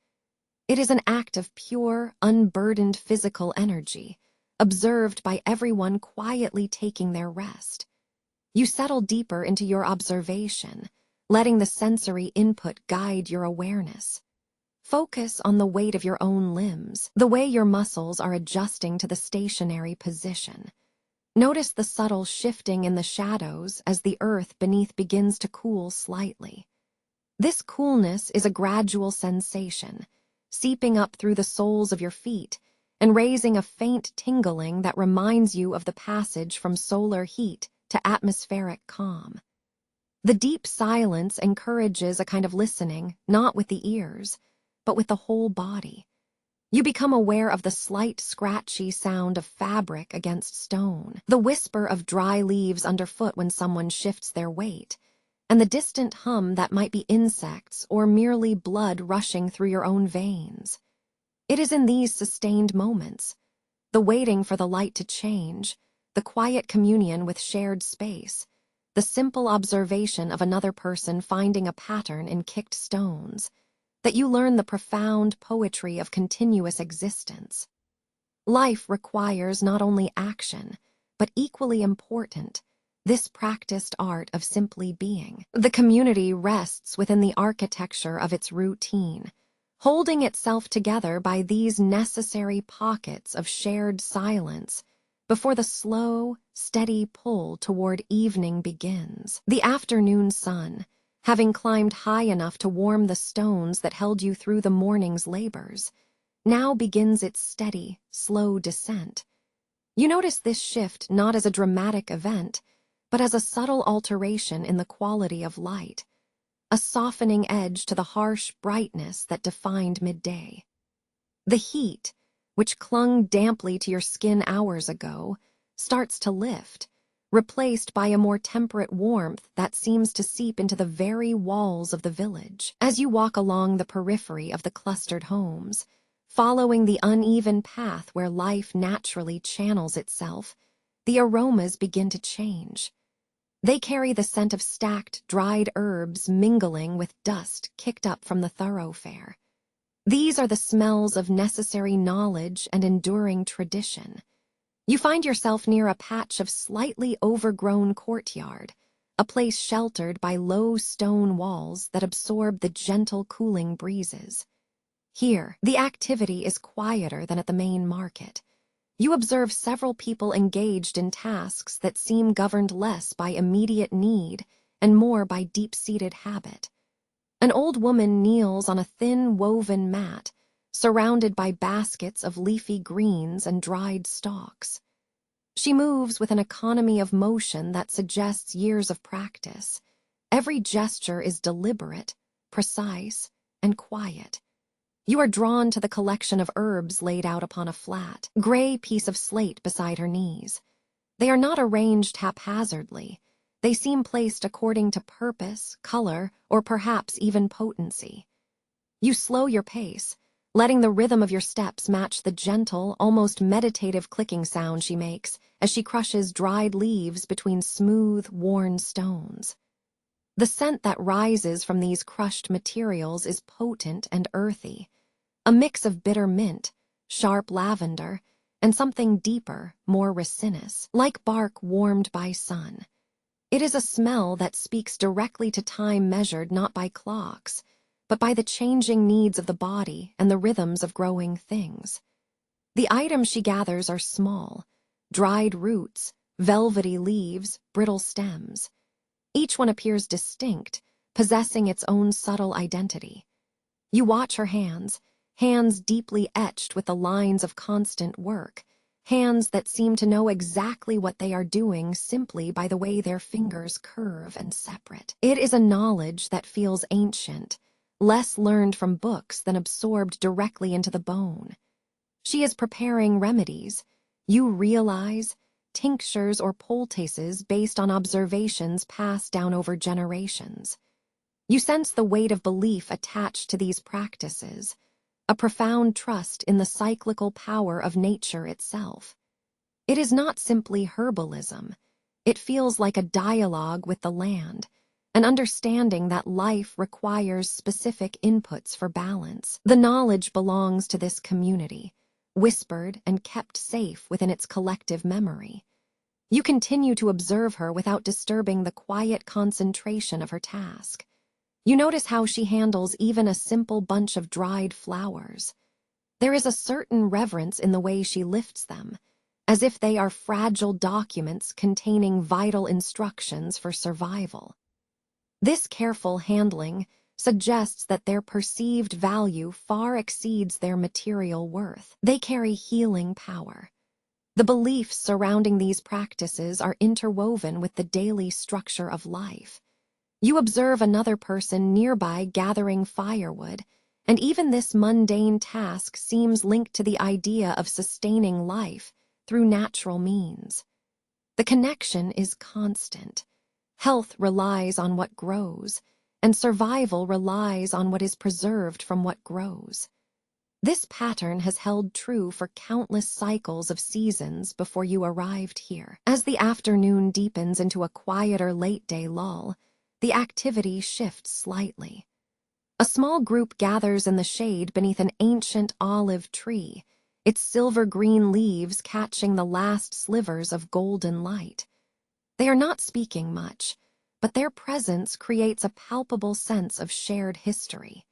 Speaker 1: It is an act of pure, unburdened physical energy, observed by everyone quietly taking their rest. You settle deeper into your observation, letting the sensory input guide your awareness. Focus on the weight of your own limbs, the way your muscles are adjusting to the stationary position. Notice the subtle shifting in the shadows as the earth beneath begins to cool slightly. This coolness is a gradual sensation, seeping up through the soles of your feet and raising a faint tingling that reminds you of the passage from solar heat to atmospheric calm. The deep silence encourages a kind of listening, not with the ears, but with the whole body. You become aware of the slight scratchy sound of fabric against stone, the whisper of dry leaves underfoot when someone shifts their weight, and the distant hum that might be insects or merely blood rushing through your own veins. It is in these sustained moments, the waiting for the light to change, the quiet communion with shared space, the simple observation of another person finding a pattern in kicked stones, that you learn the profound poetry of continuous existence. Life requires not only action, but equally important, this practiced art of simply being. The community rests within the architecture of its routine, holding itself together by these necessary pockets of shared silence before the slow, steady pull toward evening begins. The afternoon sun, having climbed high enough to warm the stones that held you through the morning's labors, now begins its steady, slow descent. You notice this shift not as a dramatic event, but as a subtle alteration in the quality of light, a softening edge to the harsh brightness that defined midday. The heat, which clung damply to your skin hours ago, starts to lift, replaced by a more temperate warmth that seems to seep into the very walls of the village. As you walk along the periphery of the clustered homes, following the uneven path where life naturally channels itself, the aromas begin to change. They carry the scent of stacked, dried herbs mingling with dust kicked up from the thoroughfare. These are the smells of necessary knowledge and enduring tradition. You find yourself near a patch of slightly overgrown courtyard, a place sheltered by low stone walls that absorb the gentle cooling breezes. Here, the activity is quieter than at the main market. You observe several people engaged in tasks that seem governed less by immediate need and more by deep-seated habit. An old woman kneels on a thin woven mat, surrounded by baskets of leafy greens and dried stalks. She moves with an economy of motion that suggests years of practice. Every gesture is deliberate, precise, and quiet. You are drawn to the collection of herbs laid out upon a flat, gray piece of slate beside her knees. They are not arranged haphazardly. They seem placed according to purpose, color, or perhaps even potency. You slow your pace, letting the rhythm of your steps match the gentle, almost meditative clicking sound she makes as she crushes dried leaves between smooth, worn stones. The scent that rises from these crushed materials is potent and earthy, a mix of bitter mint, sharp lavender, and something deeper, more resinous, like bark warmed by sun. It is a smell that speaks directly to time measured not by clocks, but by the changing needs of the body and the rhythms of growing things. The items she gathers are small, dried roots, velvety leaves, brittle stems. Each one appears distinct, possessing its own subtle identity. You watch her hands deeply etched with the lines of constant work, hands that seem to know exactly what they are doing simply by the way their fingers curve and separate. It is a knowledge that feels ancient, less learned from books than absorbed directly into the bone. She is preparing remedies, you realize, tinctures or poultices based on observations passed down over generations. You sense the weight of belief attached to these practices, a profound trust in the cyclical power of nature itself. It is not simply herbalism. It feels like a dialogue with the land, an understanding that life requires specific inputs for balance. The knowledge belongs to this community, whispered and kept safe within its collective memory. You continue to observe her without disturbing the quiet concentration of her task. You notice how she handles even a simple bunch of dried flowers. There is a certain reverence in the way she lifts them, as if they are fragile documents containing vital instructions for survival. This careful handling suggests that their perceived value far exceeds their material worth. They carry healing power. The beliefs surrounding these practices are interwoven with the daily structure of life. You observe another person nearby gathering firewood, and even this mundane task seems linked to the idea of sustaining life through natural means. The connection is constant. Health relies on what grows, and survival relies on what is preserved from what grows. This pattern has held true for countless cycles of seasons before you arrived here. As the afternoon deepens into a quieter late-day lull, the activity shifts slightly. A small group gathers in the shade beneath an ancient olive tree, its silver-green leaves catching the last slivers of golden light. They are not speaking much, but their presence creates a palpable sense of shared history.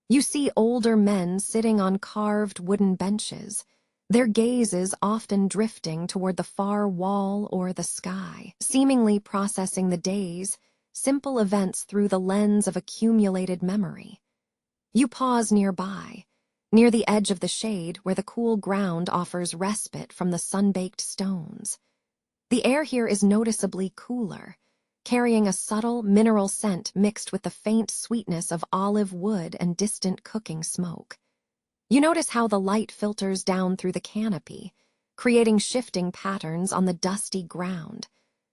Speaker 1: You see older men sitting on carved wooden benches, their gazes often drifting toward the far wall or the sky, seemingly processing the day's simple events through the lens of accumulated memory. You pause nearby, near the edge of the shade where the cool ground offers respite from the sun-baked stones. The air here is noticeably cooler, carrying a subtle mineral scent mixed with the faint sweetness of olive wood and distant cooking smoke. You notice how the light filters down through the canopy, creating shifting patterns on the dusty ground,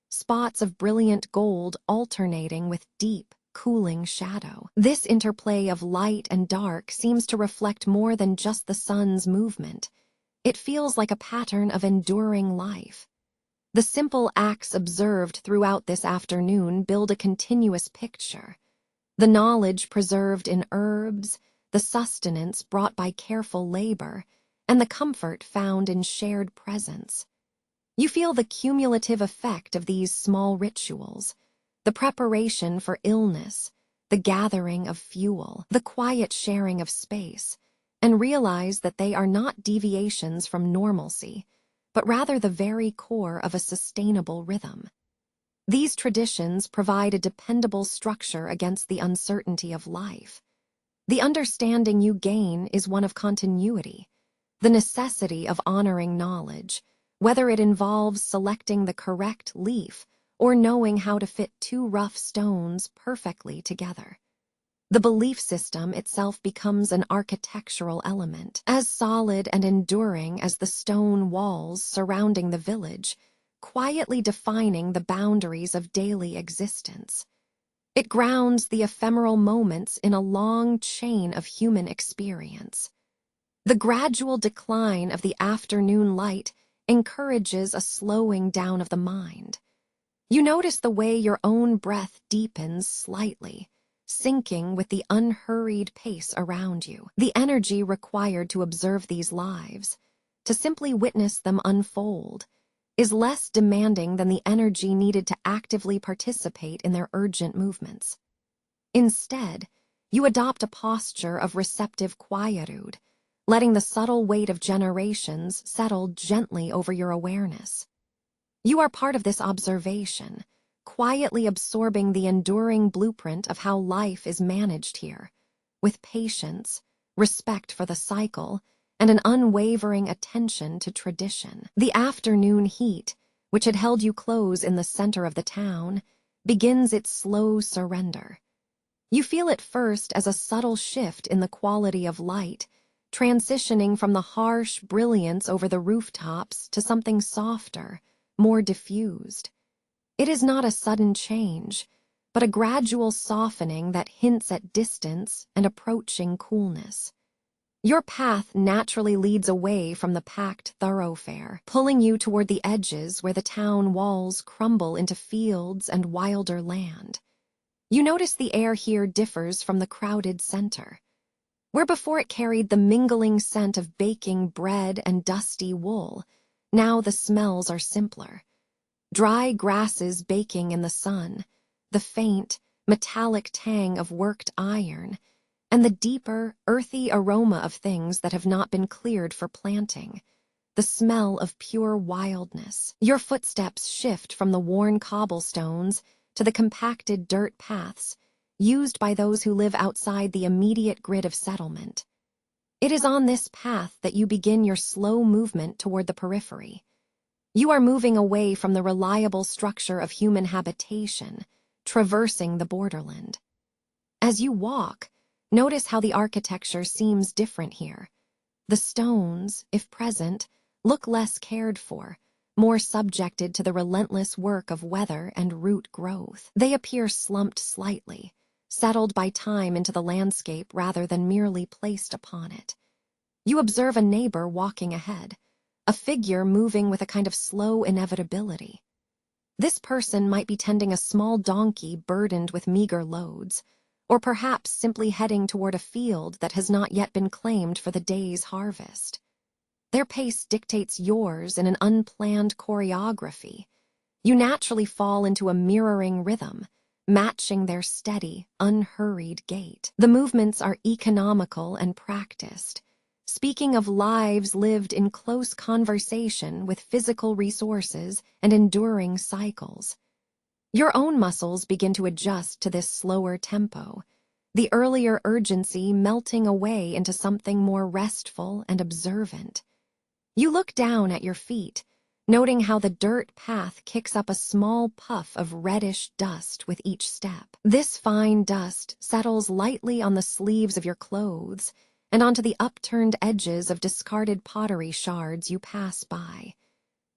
Speaker 1: spots of brilliant gold alternating with deep, cooling shadow. This interplay of light and dark seems to reflect more than just the sun's movement. It feels like a pattern of enduring life. The simple acts observed throughout this afternoon build a continuous picture. The knowledge preserved in herbs, the sustenance brought by careful labor, and the comfort found in shared presence. You feel the cumulative effect of these small rituals, the preparation for illness, the gathering of fuel, the quiet sharing of space, and realize that they are not deviations from normalcy, but rather the very core of a sustainable rhythm. These traditions provide a dependable structure against the uncertainty of life. The understanding you gain is one of continuity, the necessity of honoring knowledge, whether it involves selecting the correct leaf or knowing how to fit two rough stones perfectly together. The belief system itself becomes an architectural element, as solid and enduring as the stone walls surrounding the village, quietly defining the boundaries of daily existence. It grounds the ephemeral moments in a long chain of human experience. The gradual decline of the afternoon light encourages a slowing down of the mind. You notice the way your own breath deepens slightly, syncing with the unhurried pace around you. The energy required to observe these lives, to simply witness them unfold, is less demanding than the energy needed to actively participate in their urgent movements. Instead, you adopt a posture of receptive quietude, letting the subtle weight of generations settle gently over your awareness. You are part of this observation, quietly absorbing the enduring blueprint of how life is managed here, with patience, respect for the cycle, and an unwavering attention to tradition. The afternoon heat, which had held you close in the center of the town, begins its slow surrender. You feel it first as a subtle shift in the quality of light, transitioning from the harsh brilliance over the rooftops to something softer, more diffused. It is not a sudden change, but a gradual softening that hints at distance and approaching coolness. Your path naturally leads away from the packed thoroughfare, pulling you toward the edges where the town walls crumble into fields and wilder land. You notice the air here differs from the crowded center. Where before it carried the mingling scent of baking bread and dusty wool, now the smells are simpler. Dry grasses baking in the sun, the faint, metallic tang of worked iron, and the deeper, earthy aroma of things that have not been cleared for planting, the smell of pure wildness. Your footsteps shift from the worn cobblestones to the compacted dirt paths used by those who live outside the immediate grid of settlement. It is on this path that you begin your slow movement toward the periphery. You are moving away from the reliable structure of human habitation, traversing the borderland. As you walk, notice how the architecture seems different here. The stones, if present, look less cared for, more subjected to the relentless work of weather and root growth. They appear slumped slightly, settled by time into the landscape rather than merely placed upon it. You observe a neighbor walking ahead, a figure moving with a kind of slow inevitability. This person might be tending a small donkey burdened with meager loads, or perhaps simply heading toward a field that has not yet been claimed for the day's harvest. Their pace dictates yours in an unplanned choreography. You naturally fall into a mirroring rhythm, matching their steady, unhurried gait. The movements are economical and practiced, speaking of lives lived in close conversation with physical resources and enduring cycles. Your own muscles begin to adjust to this slower tempo, the earlier urgency melting away into something more restful and observant. You look down at your feet, noting how the dirt path kicks up a small puff of reddish dust with each step. This fine dust settles lightly on the sleeves of your clothes and onto the upturned edges of discarded pottery shards you pass by.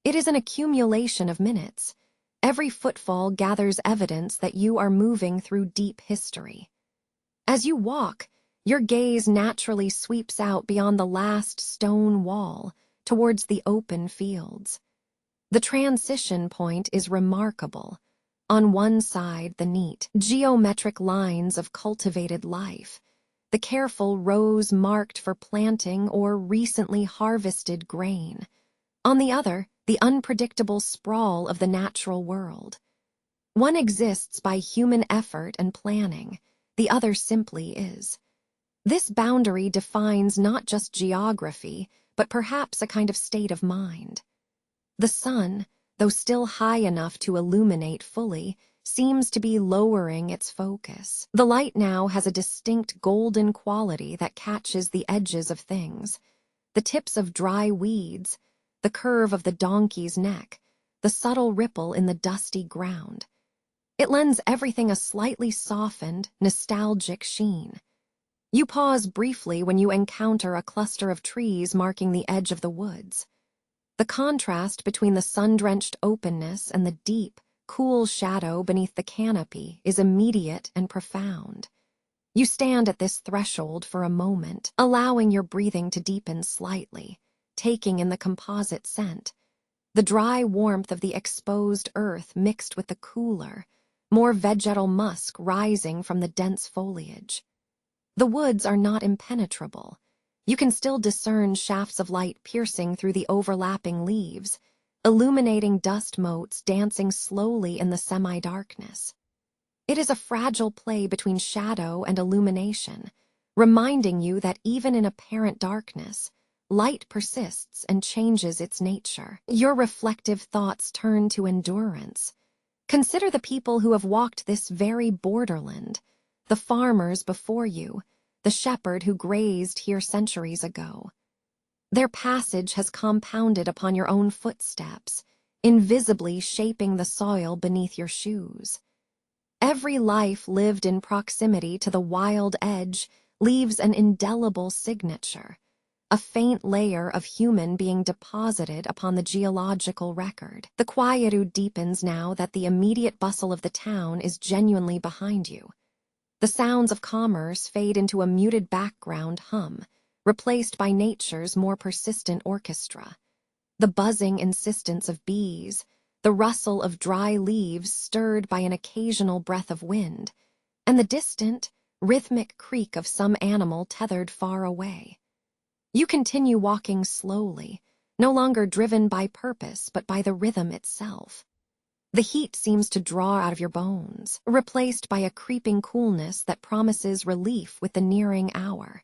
Speaker 1: It is an accumulation of minutes. Every footfall gathers evidence that you are moving through deep history. As you walk, your gaze naturally sweeps out beyond the last stone wall towards the open fields. The transition point is remarkable. On one side, the neat, geometric lines of cultivated life, the careful rows marked for planting or recently harvested grain. On the other, the unpredictable sprawl of the natural world. One exists by human effort and planning, the other simply is. This boundary defines not just geography, but perhaps a kind of state of mind. The sun, though still high enough to illuminate fully, seems to be lowering its focus. The light now has a distinct golden quality that catches the edges of things, the tips of dry weeds, the curve of the donkey's neck, the subtle ripple in the dusty ground. It lends everything a slightly softened, nostalgic sheen. You pause briefly when you encounter a cluster of trees marking the edge of the woods. The contrast between the sun-drenched openness and the deep, cool shadow beneath the canopy is immediate and profound. You stand at this threshold for a moment, allowing your breathing to deepen slightly, taking in the composite scent, the dry warmth of the exposed earth mixed with the cooler, more vegetal musk rising from the dense foliage. The woods are not impenetrable. You can still discern shafts of light piercing through the overlapping leaves, illuminating dust motes dancing slowly in the semi-darkness. It is a fragile play between shadow and illumination, reminding you that even in apparent darkness, light persists and changes its nature. Your reflective thoughts turn to endurance. Consider the people who have walked this very borderland, the farmers before you, the shepherd who grazed here centuries ago. Their passage has compounded upon your own footsteps, invisibly shaping the soil beneath your shoes. Every life lived in proximity to the wild edge leaves an indelible signature, a faint layer of human being deposited upon the geological record. The quietude deepens now that the immediate bustle of the town is genuinely behind you. The sounds of commerce fade into a muted background hum, replaced by nature's more persistent orchestra. The buzzing insistence of bees, the rustle of dry leaves stirred by an occasional breath of wind, and the distant, rhythmic creak of some animal tethered far away. You continue walking slowly, no longer driven by purpose but by the rhythm itself. The heat seems to draw out of your bones, replaced by a creeping coolness that promises relief with the nearing hour.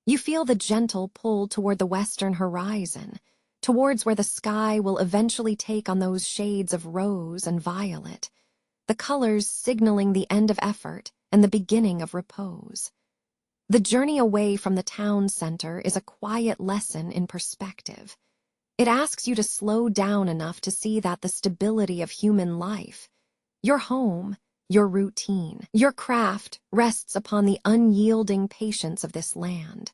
Speaker 1: You feel the gentle pull toward the western horizon, towards where the sky will eventually take on those shades of rose and violet, the colors signaling the end of effort and the beginning of repose. The journey away from the town center is a quiet lesson in perspective. It asks you to slow down enough to see that the stability of human life, your home, your routine, your craft rests upon the unyielding patience of this land.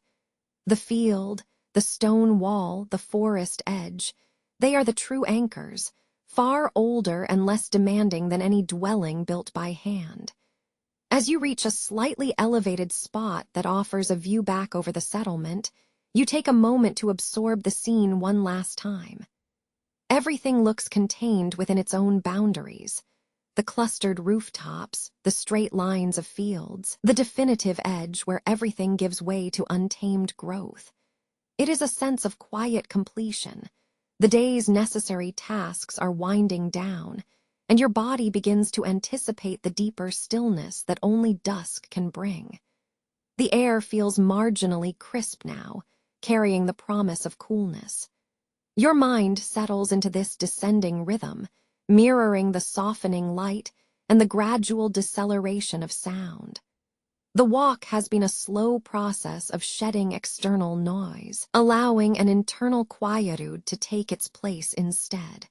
Speaker 1: The field, the stone wall, the forest edge, they are the true anchors, far older and less demanding than any dwelling built by hand. As you reach a slightly elevated spot that offers a view back over the settlement, you take a moment to absorb the scene one last time. Everything looks contained within its own boundaries. The clustered rooftops, the straight lines of fields, the definitive edge where everything gives way to untamed growth. It is a sense of quiet completion. The day's necessary tasks are winding down, and your body begins to anticipate the deeper stillness that only dusk can bring. The air feels marginally crisp now, carrying the promise of coolness. Your mind settles into this descending rhythm, mirroring the softening light and the gradual deceleration of sound. The walk has been a slow process of shedding external noise, allowing an internal quietude to take its place instead.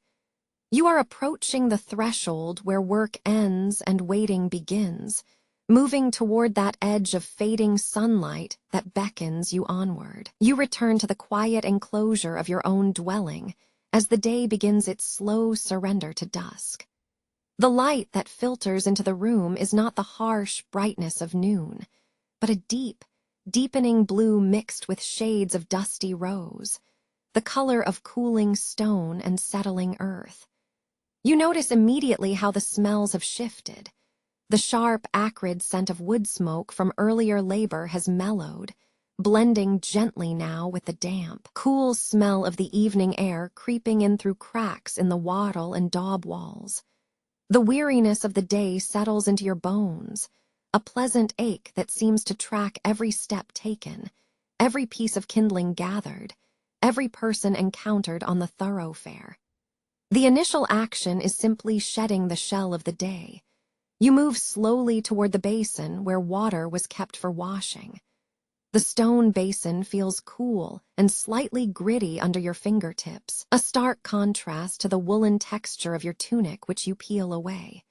Speaker 1: You are approaching the threshold where work ends and waiting begins, moving toward that edge of fading sunlight that beckons you onward. You return to the quiet enclosure of your own dwelling as the day begins its slow surrender to dusk. The light that filters into the room is not the harsh brightness of noon, but a deep, deepening blue mixed with shades of dusty rose, the color of cooling stone and settling earth. You notice immediately how the smells have shifted. The sharp, acrid scent of wood smoke from earlier labor has mellowed, blending gently now with the damp, cool smell of the evening air creeping in through cracks in the wattle and daub walls. The weariness of the day settles into your bones, a pleasant ache that seems to track every step taken, every piece of kindling gathered, every person encountered on the thoroughfare. The initial action is simply shedding the shell of the day. You move slowly toward the basin where water was kept for washing. The stone basin feels cool and slightly gritty under your fingertips, a stark contrast to the woolen texture of your tunic which you peel away.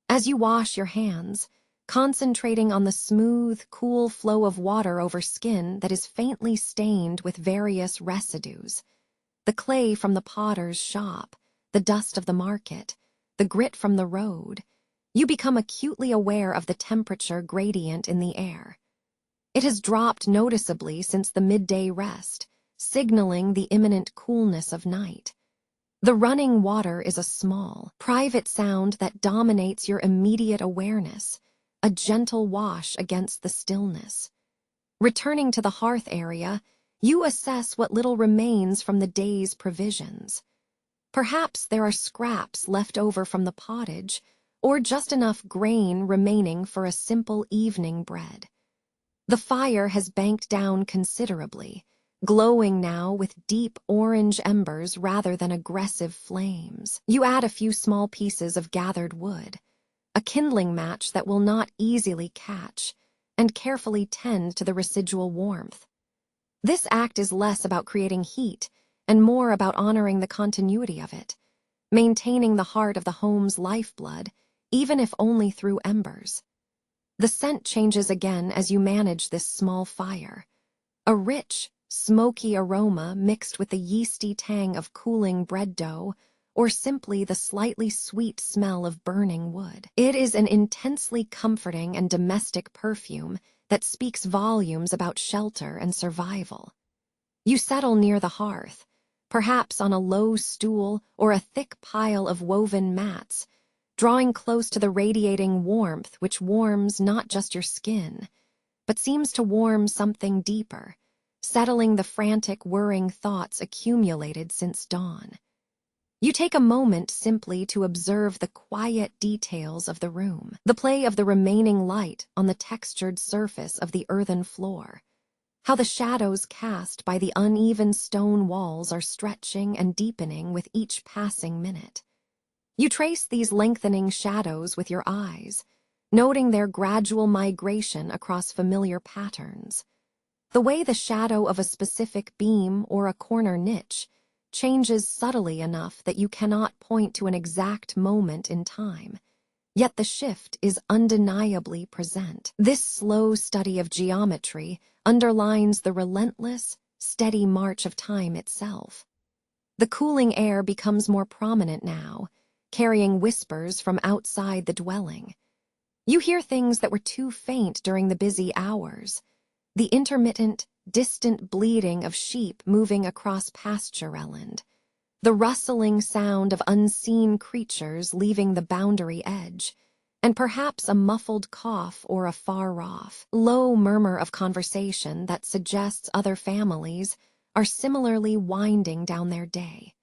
Speaker 1: As you wash your hands, concentrating on the smooth, cool flow of water over skin that is faintly stained with various residues, the clay from the potter's shop, the dust of the market, the grit from the road, you become acutely aware of the temperature gradient in the air. It has dropped noticeably since the midday rest, signaling the imminent coolness of night. The running water is a small, private sound that dominates your immediate awareness, a gentle wash against the stillness. Returning to the hearth area, you assess what little remains from the day's provisions. Perhaps there are scraps left over from the pottage, or just enough grain remaining for a simple evening bread. The fire has banked down considerably, glowing now with deep orange embers rather than aggressive flames. You add a few small pieces of gathered wood, a kindling match that will not easily catch, and carefully tend to the residual warmth. This act is less about creating heat and more about honoring the continuity of it, maintaining the heart of the home's lifeblood, even if only through embers. The scent changes again as you manage this small fire, a rich, smoky aroma mixed with the yeasty tang of cooling bread dough, or simply the slightly sweet smell of burning wood. It is an intensely comforting and domestic perfume that speaks volumes about shelter and survival. You settle near the hearth, perhaps on a low stool or a thick pile of woven mats, drawing close to the radiating warmth which warms not just your skin, but seems to warm something deeper, settling the frantic, whirring thoughts accumulated since dawn. You take a moment simply to observe the quiet details of the room, the play of the remaining light on the textured surface of the earthen floor, how the shadows cast by the uneven stone walls are stretching and deepening with each passing minute. You trace these lengthening shadows with your eyes, noting their gradual migration across familiar patterns. The way the shadow of a specific beam or a corner niche changes subtly enough that you cannot point to an exact moment in time, yet the shift is undeniably present. This slow study of geometry underlines the relentless, steady march of time itself. The cooling air becomes more prominent now, carrying whispers from outside the dwelling. You hear things that were too faint during the busy hours, the intermittent, distant bleating of sheep moving across pastureland, the rustling sound of unseen creatures leaving the boundary edge, and perhaps a muffled cough or a far-off, low murmur of conversation that suggests other families are similarly winding down their day.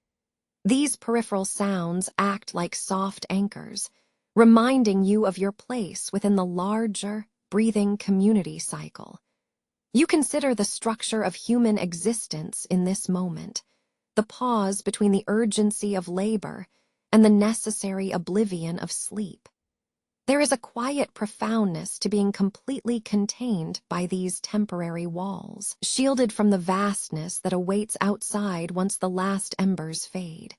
Speaker 1: These peripheral sounds act like soft anchors, reminding you of your place within the larger, breathing community cycle. You consider the structure of human existence in this moment, the pause between the urgency of labor and the necessary oblivion of sleep. There is a quiet profoundness to being completely contained by these temporary walls, shielded from the vastness that awaits outside once the last embers fade.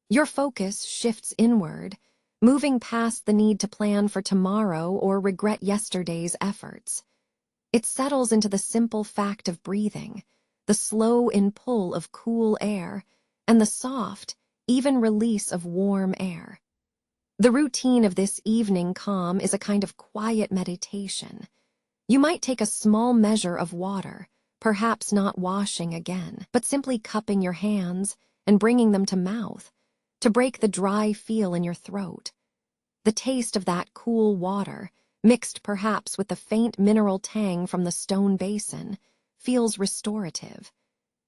Speaker 1: Your focus shifts inward, moving past the need to plan for tomorrow or regret yesterday's efforts. It settles into the simple fact of breathing, the slow in-pull of cool air, and the soft, even release of warm air. The routine of this evening calm is a kind of quiet meditation. You might take a small measure of water, perhaps not washing again, but simply cupping your hands and bringing them to mouth, to break the dry feel in your throat. The taste of that cool water, mixed perhaps with the faint mineral tang from the stone basin, feels restorative.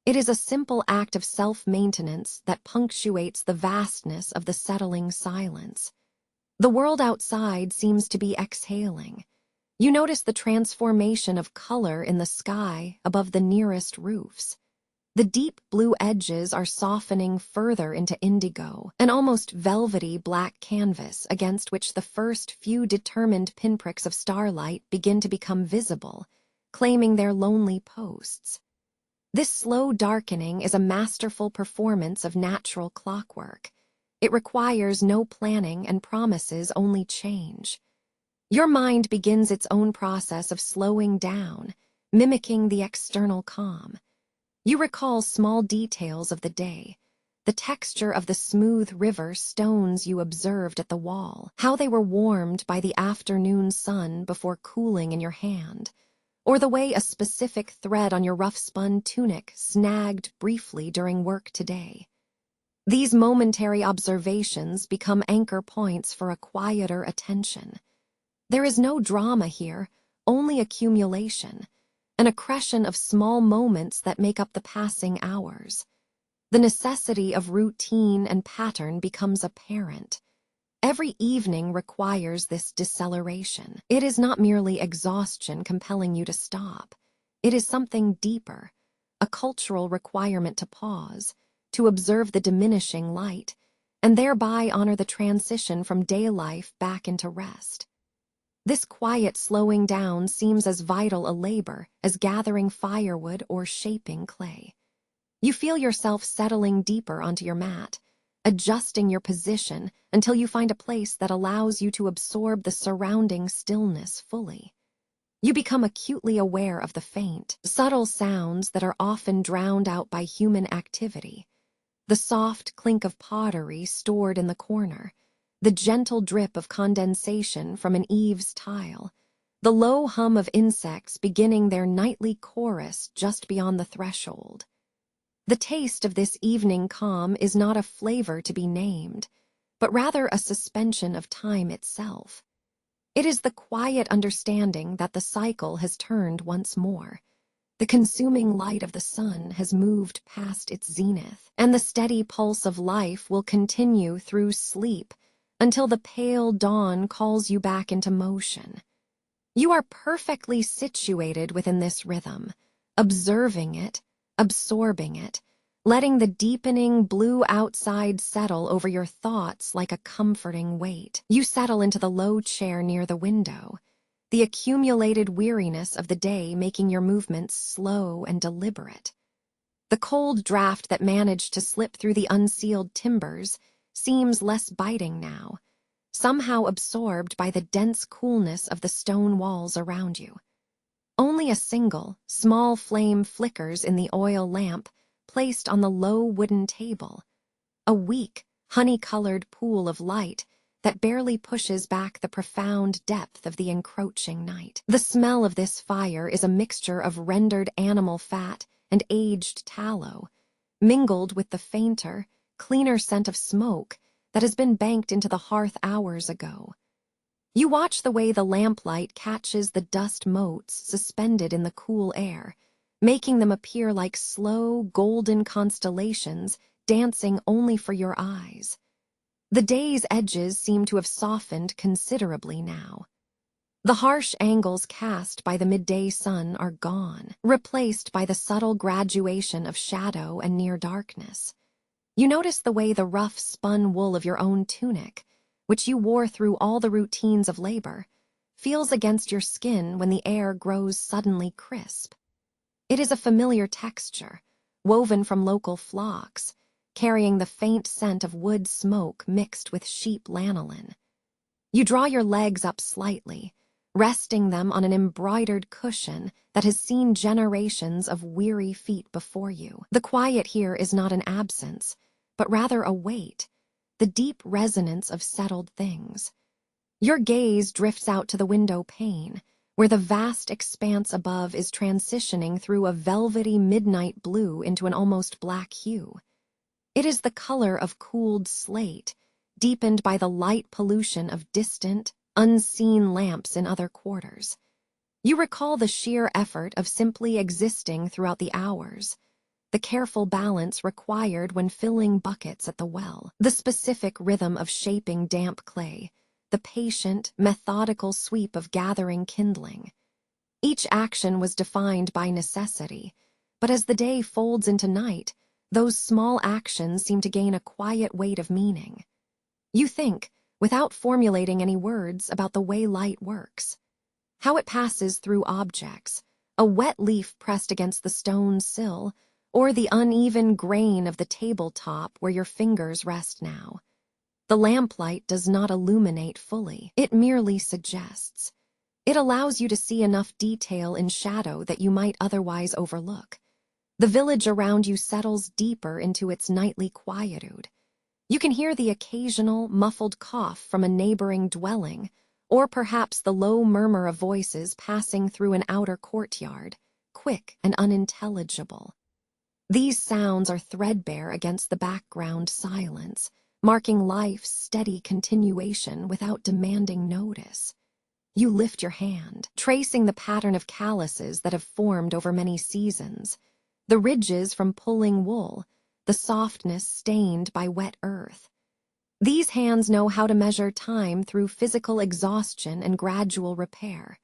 Speaker 1: It is a simple act of self-maintenance that punctuates the vastness of the settling silence. The world outside seems to be exhaling. You notice the transformation of color in the sky above the nearest roofs. The deep blue edges are softening further into indigo, an almost velvety black canvas against which the first few determined pinpricks of starlight begin to become visible, claiming their lonely posts. This slow darkening is a masterful performance of natural clockwork. It requires no planning and promises only change. Your mind begins its own process of slowing down, mimicking the external calm. You recall small details of the day, the texture of the smooth river stones you observed at the wall, how they were warmed by the afternoon sun before cooling in your hand, or the way a specific thread on your rough-spun tunic snagged briefly during work today. These momentary observations become anchor points for a quieter attention. There is no drama here, only accumulation, an accretion of small moments that make up the passing hours. The necessity of routine and pattern becomes apparent. Every evening requires this deceleration. It is not merely exhaustion compelling you to stop. It is something deeper, a cultural requirement to pause, to observe the diminishing light, and thereby honor the transition from day life back into rest. This quiet slowing down seems as vital a labor as gathering firewood or shaping clay. You feel yourself settling deeper onto your mat, adjusting your position until you find a place that allows you to absorb the surrounding stillness fully. You become acutely aware of the faint, subtle sounds that are often drowned out by human activity. The soft clink of pottery stored in the corner, the gentle drip of condensation from an eaves tile, the low hum of insects beginning their nightly chorus just beyond the threshold. The taste of this evening calm is not a flavor to be named, but rather a suspension of time itself. It is the quiet understanding that the cycle has turned once more. The consuming light of the sun has moved past its zenith, and the steady pulse of life will continue through sleep until the pale dawn calls you back into motion. You are perfectly situated within this rhythm, observing it, absorbing it, letting the deepening blue outside settle over your thoughts like a comforting weight. You settle into the low chair near the window, the accumulated weariness of the day making your movements slow and deliberate. The cold draft that managed to slip through the unsealed timbers seems less biting now, somehow absorbed by the dense coolness of the stone walls around you. Only a single, small flame flickers in the oil lamp placed on the low wooden table, a weak, honey-colored pool of light that barely pushes back the profound depth of the encroaching night. The smell of this fire is a mixture of rendered animal fat and aged tallow, mingled with the fainter, cleaner scent of smoke that has been banked into the hearth hours ago. You watch the way the lamplight catches the dust motes suspended in the cool air, making them appear like slow, golden constellations dancing only for your eyes. The day's edges seem to have softened considerably now. The harsh angles cast by the midday sun are gone, replaced by the subtle graduation of shadow and near darkness. You notice the way the rough spun wool of your own tunic, which you wore through all the routines of labor, feels against your skin when the air grows suddenly crisp. It is a familiar texture, woven from local flocks, carrying the faint scent of wood smoke mixed with sheep lanolin. You draw your legs up slightly, resting them on an embroidered cushion that has seen generations of weary feet before you. The quiet here is not an absence, but rather a weight, the deep resonance of settled things. Your gaze drifts out to the window pane, where the vast expanse above is transitioning through a velvety midnight blue into an almost black hue. It is the color of cooled slate, deepened by the light pollution of distant, unseen lamps in other quarters. You recall the sheer effort of simply existing throughout the hours, the careful balance required when filling buckets at the well, the specific rhythm of shaping damp clay, the patient, methodical sweep of gathering kindling. Each action was defined by necessity, but as the day folds into night, those small actions seem to gain a quiet weight of meaning. You think, without formulating any words, about the way light works, how it passes through objects, a wet leaf pressed against the stone sill, or the uneven grain of the tabletop where your fingers rest now. The lamplight does not illuminate fully, it merely suggests. It allows you to see enough detail in shadow that you might otherwise overlook. The village around you settles deeper into its nightly quietude. You can hear the occasional, muffled cough from a neighboring dwelling, or perhaps the low murmur of voices passing through an outer courtyard, quick and unintelligible. These sounds are threadbare against the background silence, marking life's steady continuation without demanding notice. You lift your hand, tracing the pattern of calluses that have formed over many seasons, the ridges from pulling wool, the softness stained by wet earth. These hands know how to measure time through physical exhaustion and gradual repair.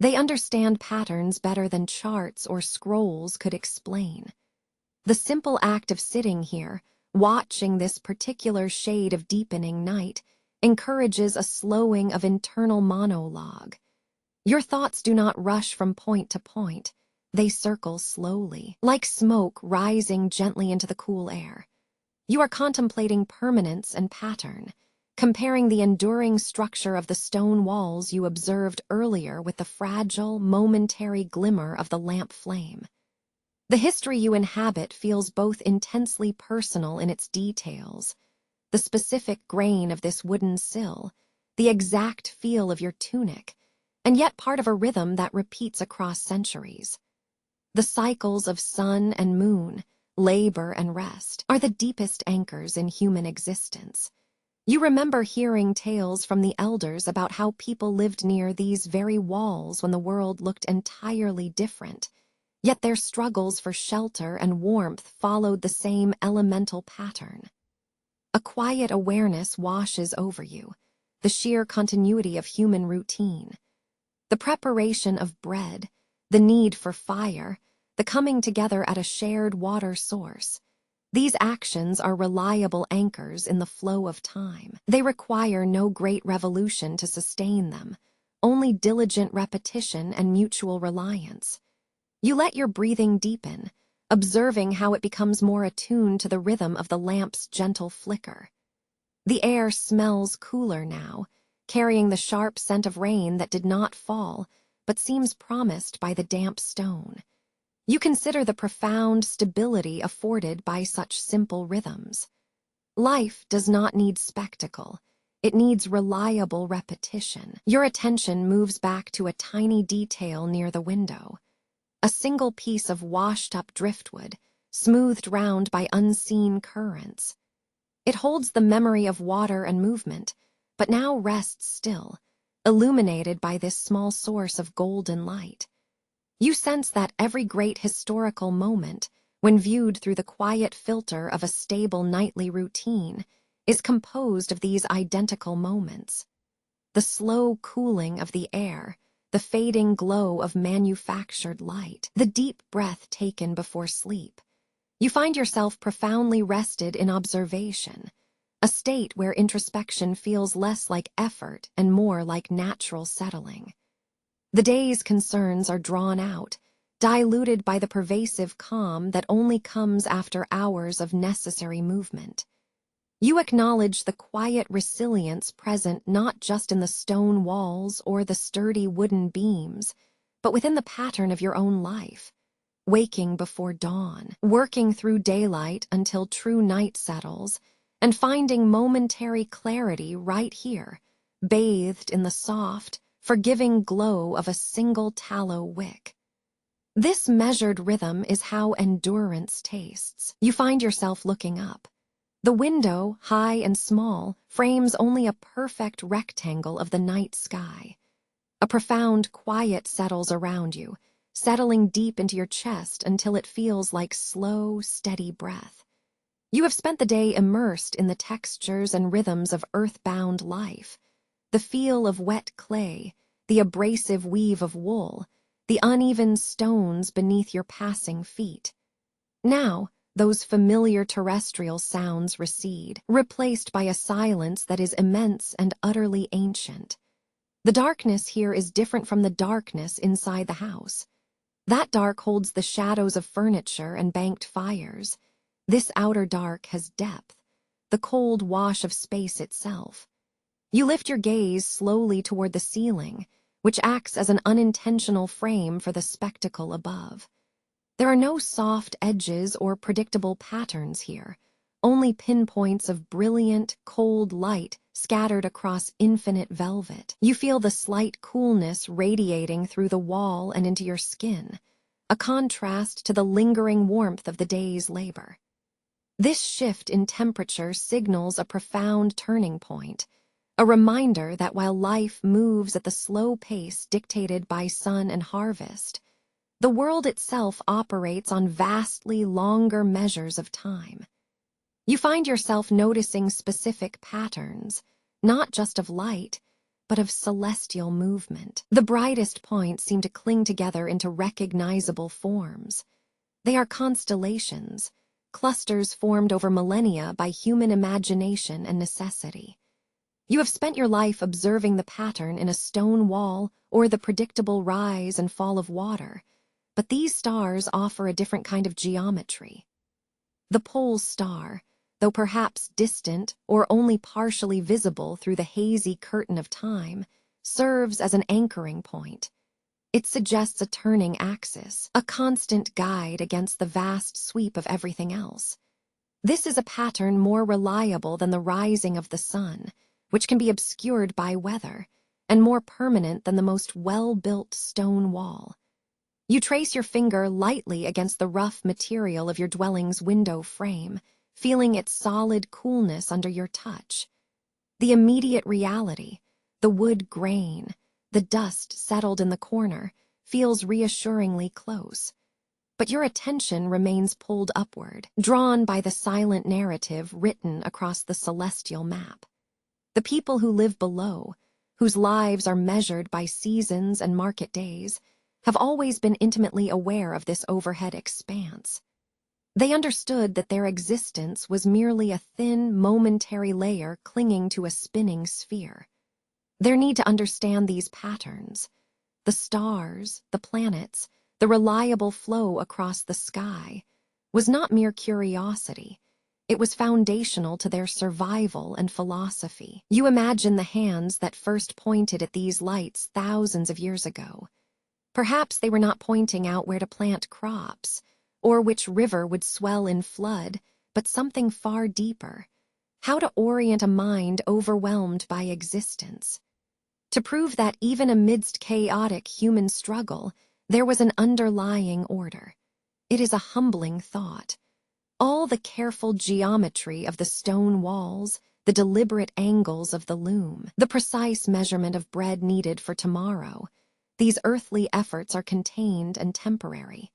Speaker 1: They understand patterns better than charts or scrolls could explain. The simple act of sitting here, watching this particular shade of deepening night, encourages a slowing of internal monologue. Your thoughts do not rush from point to point. They circle slowly, like smoke rising gently into the cool air. You are contemplating permanence and pattern, comparing the enduring structure of the stone walls you observed earlier with the fragile, momentary glimmer of the lamp flame. The history you inhabit feels both intensely personal in its details, the specific grain of this wooden sill, the exact feel of your tunic, and yet part of a rhythm that repeats across centuries. The cycles of sun and moon, labor and rest, are the deepest anchors in human existence. You remember hearing tales from the elders about how people lived near these very walls when the world looked entirely different, yet their struggles for shelter and warmth followed the same elemental pattern. A quiet awareness washes over you, the sheer continuity of human routine. The preparation of bread, the need for fire, the coming together at a shared water source. These actions are reliable anchors in the flow of time. They require no great revolution to sustain them, only diligent repetition and mutual reliance. You let your breathing deepen, observing how it becomes more attuned to the rhythm of the lamp's gentle flicker. The air smells cooler now, carrying the sharp scent of rain that did not fall, but seems promised by the damp stone. You consider the profound stability afforded by such simple rhythms. Life does not need spectacle. It needs reliable repetition. Your attention moves back to a tiny detail near the window. A single piece of washed-up driftwood, smoothed round by unseen currents. It holds the memory of water and movement, but now rests still, illuminated by this small source of golden light. You sense that every great historical moment, when viewed through the quiet filter of a stable nightly routine, is composed of these identical moments. The slow cooling of the air, the fading glow of manufactured light, the deep breath taken before sleep. You find yourself profoundly rested in observation, a state where introspection feels less like effort and more like natural settling. The day's concerns are drawn out, diluted by the pervasive calm that only comes after hours of necessary movement. You acknowledge the quiet resilience present not just in the stone walls or the sturdy wooden beams, but within the pattern of your own life. Waking before dawn, working through daylight until true night settles, and finding momentary clarity right here, bathed in the soft, forgiving glow of a single tallow wick. This measured rhythm is how endurance tastes. You find yourself looking up. The window, high and small, frames only a perfect rectangle of the night sky. A profound quiet settles around you, settling deep into your chest until it feels like slow, steady breath. You have spent the day immersed in the textures and rhythms of earthbound life. The feel of wet clay, the abrasive weave of wool, the uneven stones beneath your passing feet. Now, those familiar terrestrial sounds recede, replaced by a silence that is immense and utterly ancient. The darkness here is different from the darkness inside the house. That dark holds the shadows of furniture and banked fires. This outer dark has depth, the cold wash of space itself. You lift your gaze slowly toward the ceiling, which acts as an unintentional frame for the spectacle above. There are no soft edges or predictable patterns here, only pinpoints of brilliant, cold light scattered across infinite velvet. You feel the slight coolness radiating through the wall and into your skin, a contrast to the lingering warmth of the day's labor. This shift in temperature signals a profound turning point, a reminder that while life moves at the slow pace dictated by sun and harvest, the world itself operates on vastly longer measures of time. You find yourself noticing specific patterns, not just of light, but of celestial movement. The brightest points seem to cling together into recognizable forms. They are constellations, clusters formed over millennia by human imagination and necessity. You have spent your life observing the pattern in a stone wall or the predictable rise and fall of water, but these stars offer a different kind of geometry. The pole star, though perhaps distant or only partially visible through the hazy curtain of time, serves as an anchoring point. It suggests a turning axis, a constant guide against the vast sweep of everything else. This is a pattern more reliable than the rising of the sun, which can be obscured by weather, and more permanent than the most well-built stone wall. You trace your finger lightly against the rough material of your dwelling's window frame, feeling its solid coolness under your touch. The immediate reality, the wood grain, the dust settled in the corner, feels reassuringly close. But your attention remains pulled upward, drawn by the silent narrative written across the celestial map. The people who live below, whose lives are measured by seasons and market days, have always been intimately aware of this overhead expanse. They understood that their existence was merely a thin, momentary layer clinging to a spinning sphere. Their need to understand these patterns, the stars, the planets, the reliable flow across the sky, was not mere curiosity. It was foundational to their survival and philosophy. You imagine the hands that first pointed at these lights thousands of years ago. Perhaps they were not pointing out where to plant crops, or which river would swell in flood, but something far deeper, how to orient a mind overwhelmed by existence. To prove that even amidst chaotic human struggle, there was an underlying order. It is a humbling thought. All the careful geometry of the stone walls, the deliberate angles of the loom, the precise measurement of bread needed for tomorrow, these earthly efforts are contained and temporary.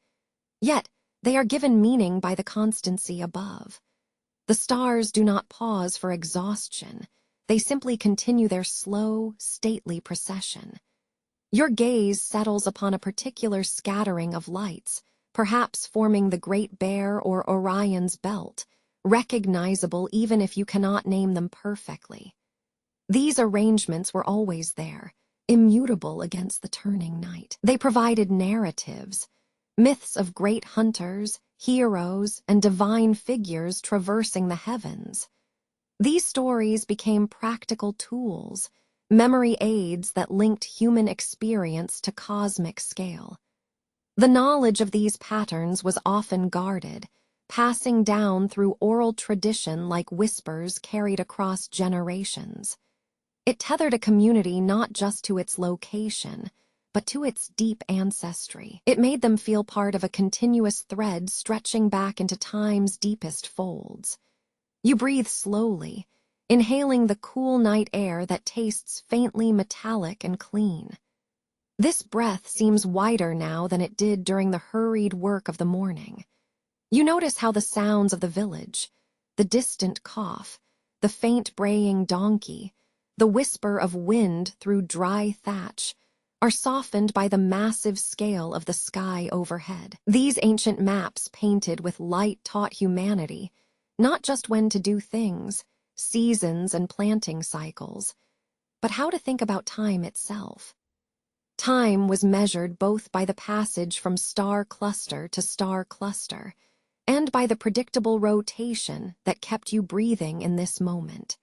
Speaker 1: Yet, they are given meaning by the constancy above. The stars do not pause for exhaustion. They simply continue their slow, stately procession. Your gaze settles upon a particular scattering of lights, perhaps forming the Great Bear or Orion's belt, recognizable even if you cannot name them perfectly. These arrangements were always there, immutable against the turning night. They provided narratives, myths of great hunters, heroes, and divine figures traversing the heavens. These stories became practical tools, memory aids that linked human experience to cosmic scale. The knowledge of these patterns was often guarded, passing down through oral tradition like whispers carried across generations. It tethered a community not just to its location, but to its deep ancestry. It made them feel part of a continuous thread stretching back into time's deepest folds. You breathe slowly, inhaling the cool night air that tastes faintly metallic and clean. This breath seems wider now than it did during the hurried work of the morning. You notice how the sounds of the village, the distant cough, the faint braying donkey, the whisper of wind through dry thatch, are softened by the massive scale of the sky overhead. These ancient maps painted with light taught humanity not just when to do things, seasons and planting cycles, but how to think about time itself. Time was measured both by the passage from star cluster to star cluster, and by the predictable rotation that kept you breathing in this moment.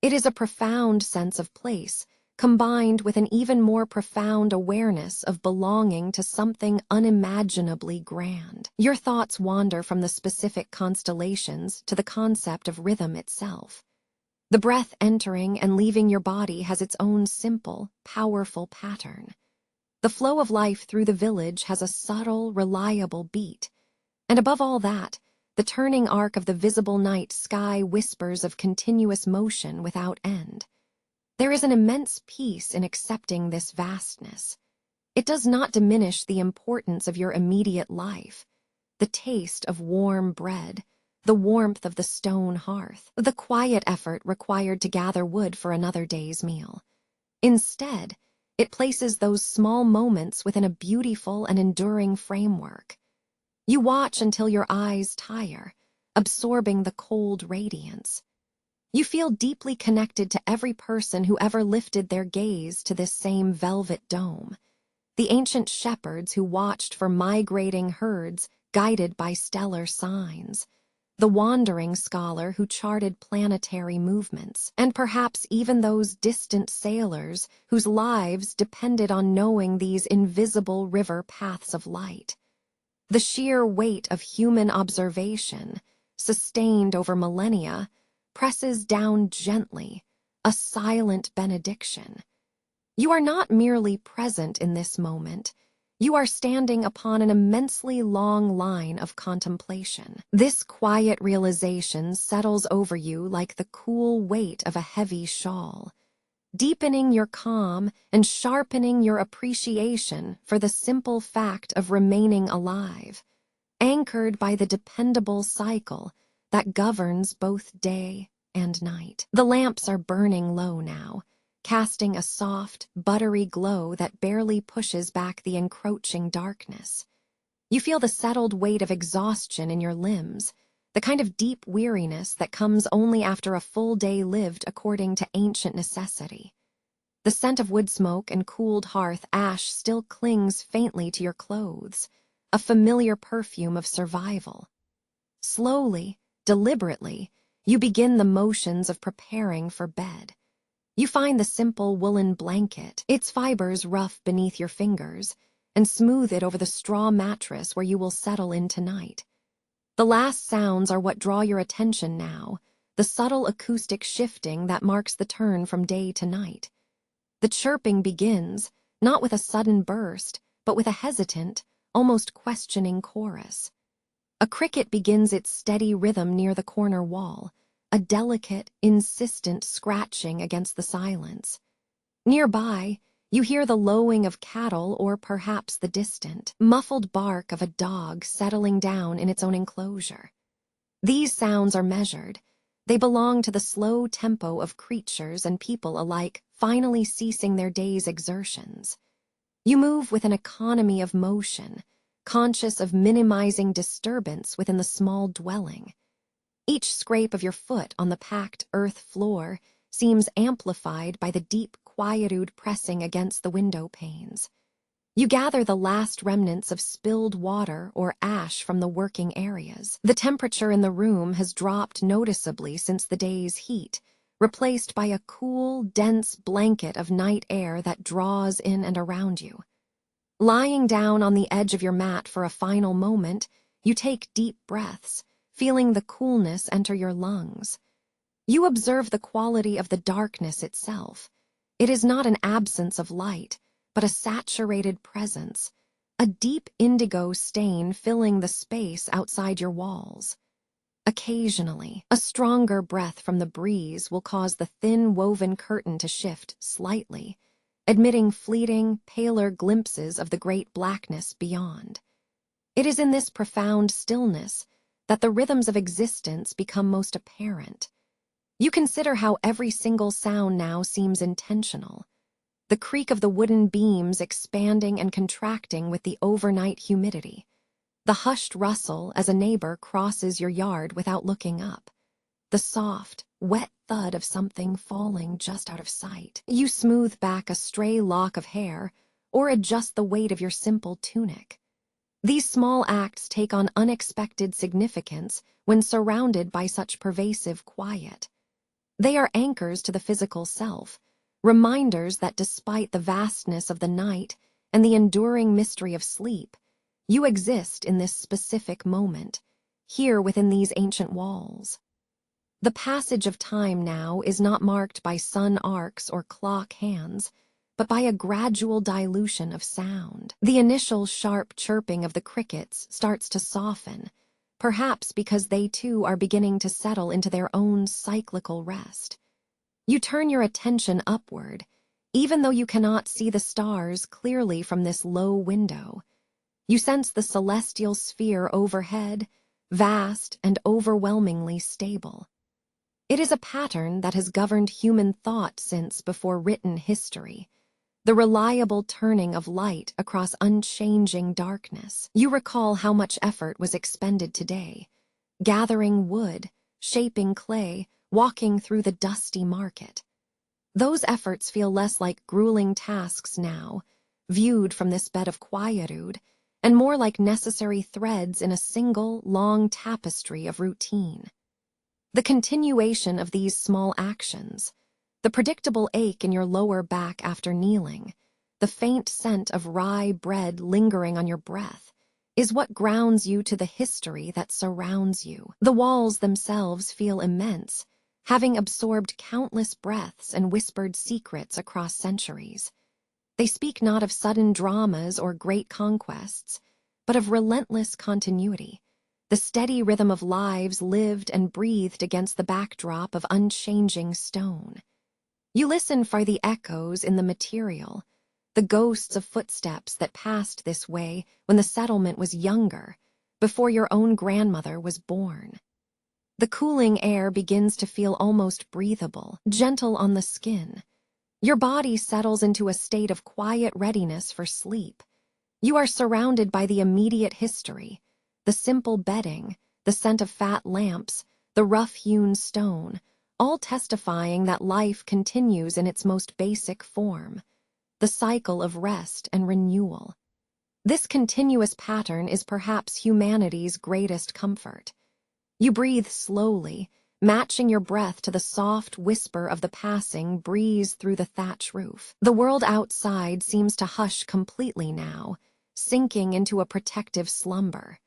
Speaker 1: It is a profound sense of place, combined with an even more profound awareness of belonging to something unimaginably grand. Your thoughts wander from the specific constellations to the concept of rhythm itself. The breath entering and leaving your body has its own simple, powerful pattern. The flow of life through the village has a subtle, reliable beat, and above all that, the turning arc of the visible night sky whispers of continuous motion without end. There is an immense peace in accepting this vastness. It does not diminish the importance of your immediate life, the taste of warm bread, the warmth of the stone hearth, the quiet effort required to gather wood for another day's meal. Instead, it places those small moments within a beautiful and enduring framework. You watch until your eyes tire, absorbing the cold radiance. You feel deeply connected to every person who ever lifted their gaze to this same velvet dome. The ancient shepherds who watched for migrating herds guided by stellar signs. the wandering scholar who charted planetary movements, and perhaps even those distant sailors whose lives depended on knowing these invisible river paths of light. The sheer weight of human observation, sustained over millennia, presses down gently, a silent benediction. You are not merely present in this moment, you are standing upon an immensely long line of contemplation. This quiet realization settles over you like the cool weight of a heavy shawl, deepening your calm and sharpening your appreciation for the simple fact of remaining alive, anchored by the dependable cycle that governs both day and night. The lamps are burning low now, casting a soft, buttery glow that barely pushes back the encroaching darkness. You feel the settled weight of exhaustion in your limbs, the kind of deep weariness that comes only after a full day lived according to ancient necessity. The scent of wood smoke and cooled hearth ash still clings faintly to your clothes, a familiar perfume of survival. Slowly, deliberately, you begin the motions of preparing for bed. You find the simple woolen blanket, its fibers rough beneath your fingers, and smooth it over the straw mattress where you will settle in tonight. The last sounds are what draw your attention now, the subtle acoustic shifting that marks the turn from day to night. The chirping begins, not with a sudden burst, but with a hesitant, almost questioning chorus. A cricket begins its steady rhythm near the corner wall, a delicate, insistent scratching against the silence. Nearby, you hear the lowing of cattle or perhaps the distant, muffled bark of a dog settling down in its own enclosure. These sounds are measured. They belong to the slow tempo of creatures and people alike finally ceasing their day's exertions. You move with an economy of motion, conscious of minimizing disturbance within the small dwelling. Each scrape of your foot on the packed earth floor seems amplified by the deep quietude pressing against the window panes. You gather the last remnants of spilled water or ash from the working areas. The temperature in the room has dropped noticeably since the day's heat, replaced by a cool, dense blanket of night air that draws in and around you. Lying down on the edge of your mat for a final moment, you take deep breaths, feeling the coolness enter your lungs. You observe the quality of the darkness itself. It is not an absence of light, but a saturated presence, a deep indigo stain filling the space outside your walls. Occasionally, a stronger breath from the breeze will cause the thin woven curtain to shift slightly, admitting fleeting, paler glimpses of the great blackness beyond. It is in this profound stillness that the rhythms of existence become most apparent. You consider how every single sound now seems intentional. The creak of the wooden beams expanding and contracting with the overnight humidity. The hushed rustle as a neighbor crosses your yard without looking up. The soft, wet thud of something falling just out of sight. You smooth back a stray lock of hair or adjust the weight of your simple tunic. These small acts take on unexpected significance when surrounded by such pervasive quiet. They are anchors to the physical self, reminders that despite the vastness of the night and the enduring mystery of sleep, you exist in this specific moment, here within these ancient walls. The passage of time now is not marked by sun arcs or clock hands, but by a gradual dilution of sound. The initial sharp chirping of the crickets starts to soften, perhaps because they too are beginning to settle into their own cyclical rest. You turn your attention upward, even though you cannot see the stars clearly from this low window. You sense the celestial sphere overhead, vast and overwhelmingly stable. It is a pattern that has governed human thought since before written history, the reliable turning of light across unchanging darkness. You recall how much effort was expended today, gathering wood, shaping clay, walking through the dusty market. Those efforts feel less like grueling tasks now, viewed from this bed of quietude, and more like necessary threads in a single, long tapestry of routine. The continuation of these small actions, the predictable ache in your lower back after kneeling, the faint scent of rye bread lingering on your breath, is what grounds you to the history that surrounds you. The walls themselves feel immense, having absorbed countless breaths and whispered secrets across centuries. They speak not of sudden dramas or great conquests, but of relentless continuity, the steady rhythm of lives lived and breathed against the backdrop of unchanging stone. You listen for the echoes in the material, the ghosts of footsteps that passed this way when the settlement was younger, before your own grandmother was born. The cooling air begins to feel almost breathable, gentle on the skin. Your body settles into a state of quiet readiness for sleep. You are surrounded by the immediate history, the simple bedding, the scent of fat lamps, the rough-hewn stone, all testifying that life continues in its most basic form, the cycle of rest and renewal. This continuous pattern is perhaps humanity's greatest comfort. You breathe slowly, matching your breath to the soft whisper of the passing breeze through the thatch roof. The world outside seems to hush completely now, sinking into a protective slumber.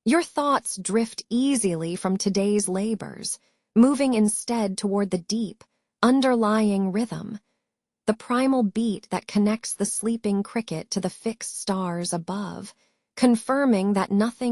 Speaker 1: Your thoughts drift easily from today's labors, moving instead toward the deep, underlying rhythm, the primal beat that connects the sleeping cricket to the fixed stars above, confirming that nothing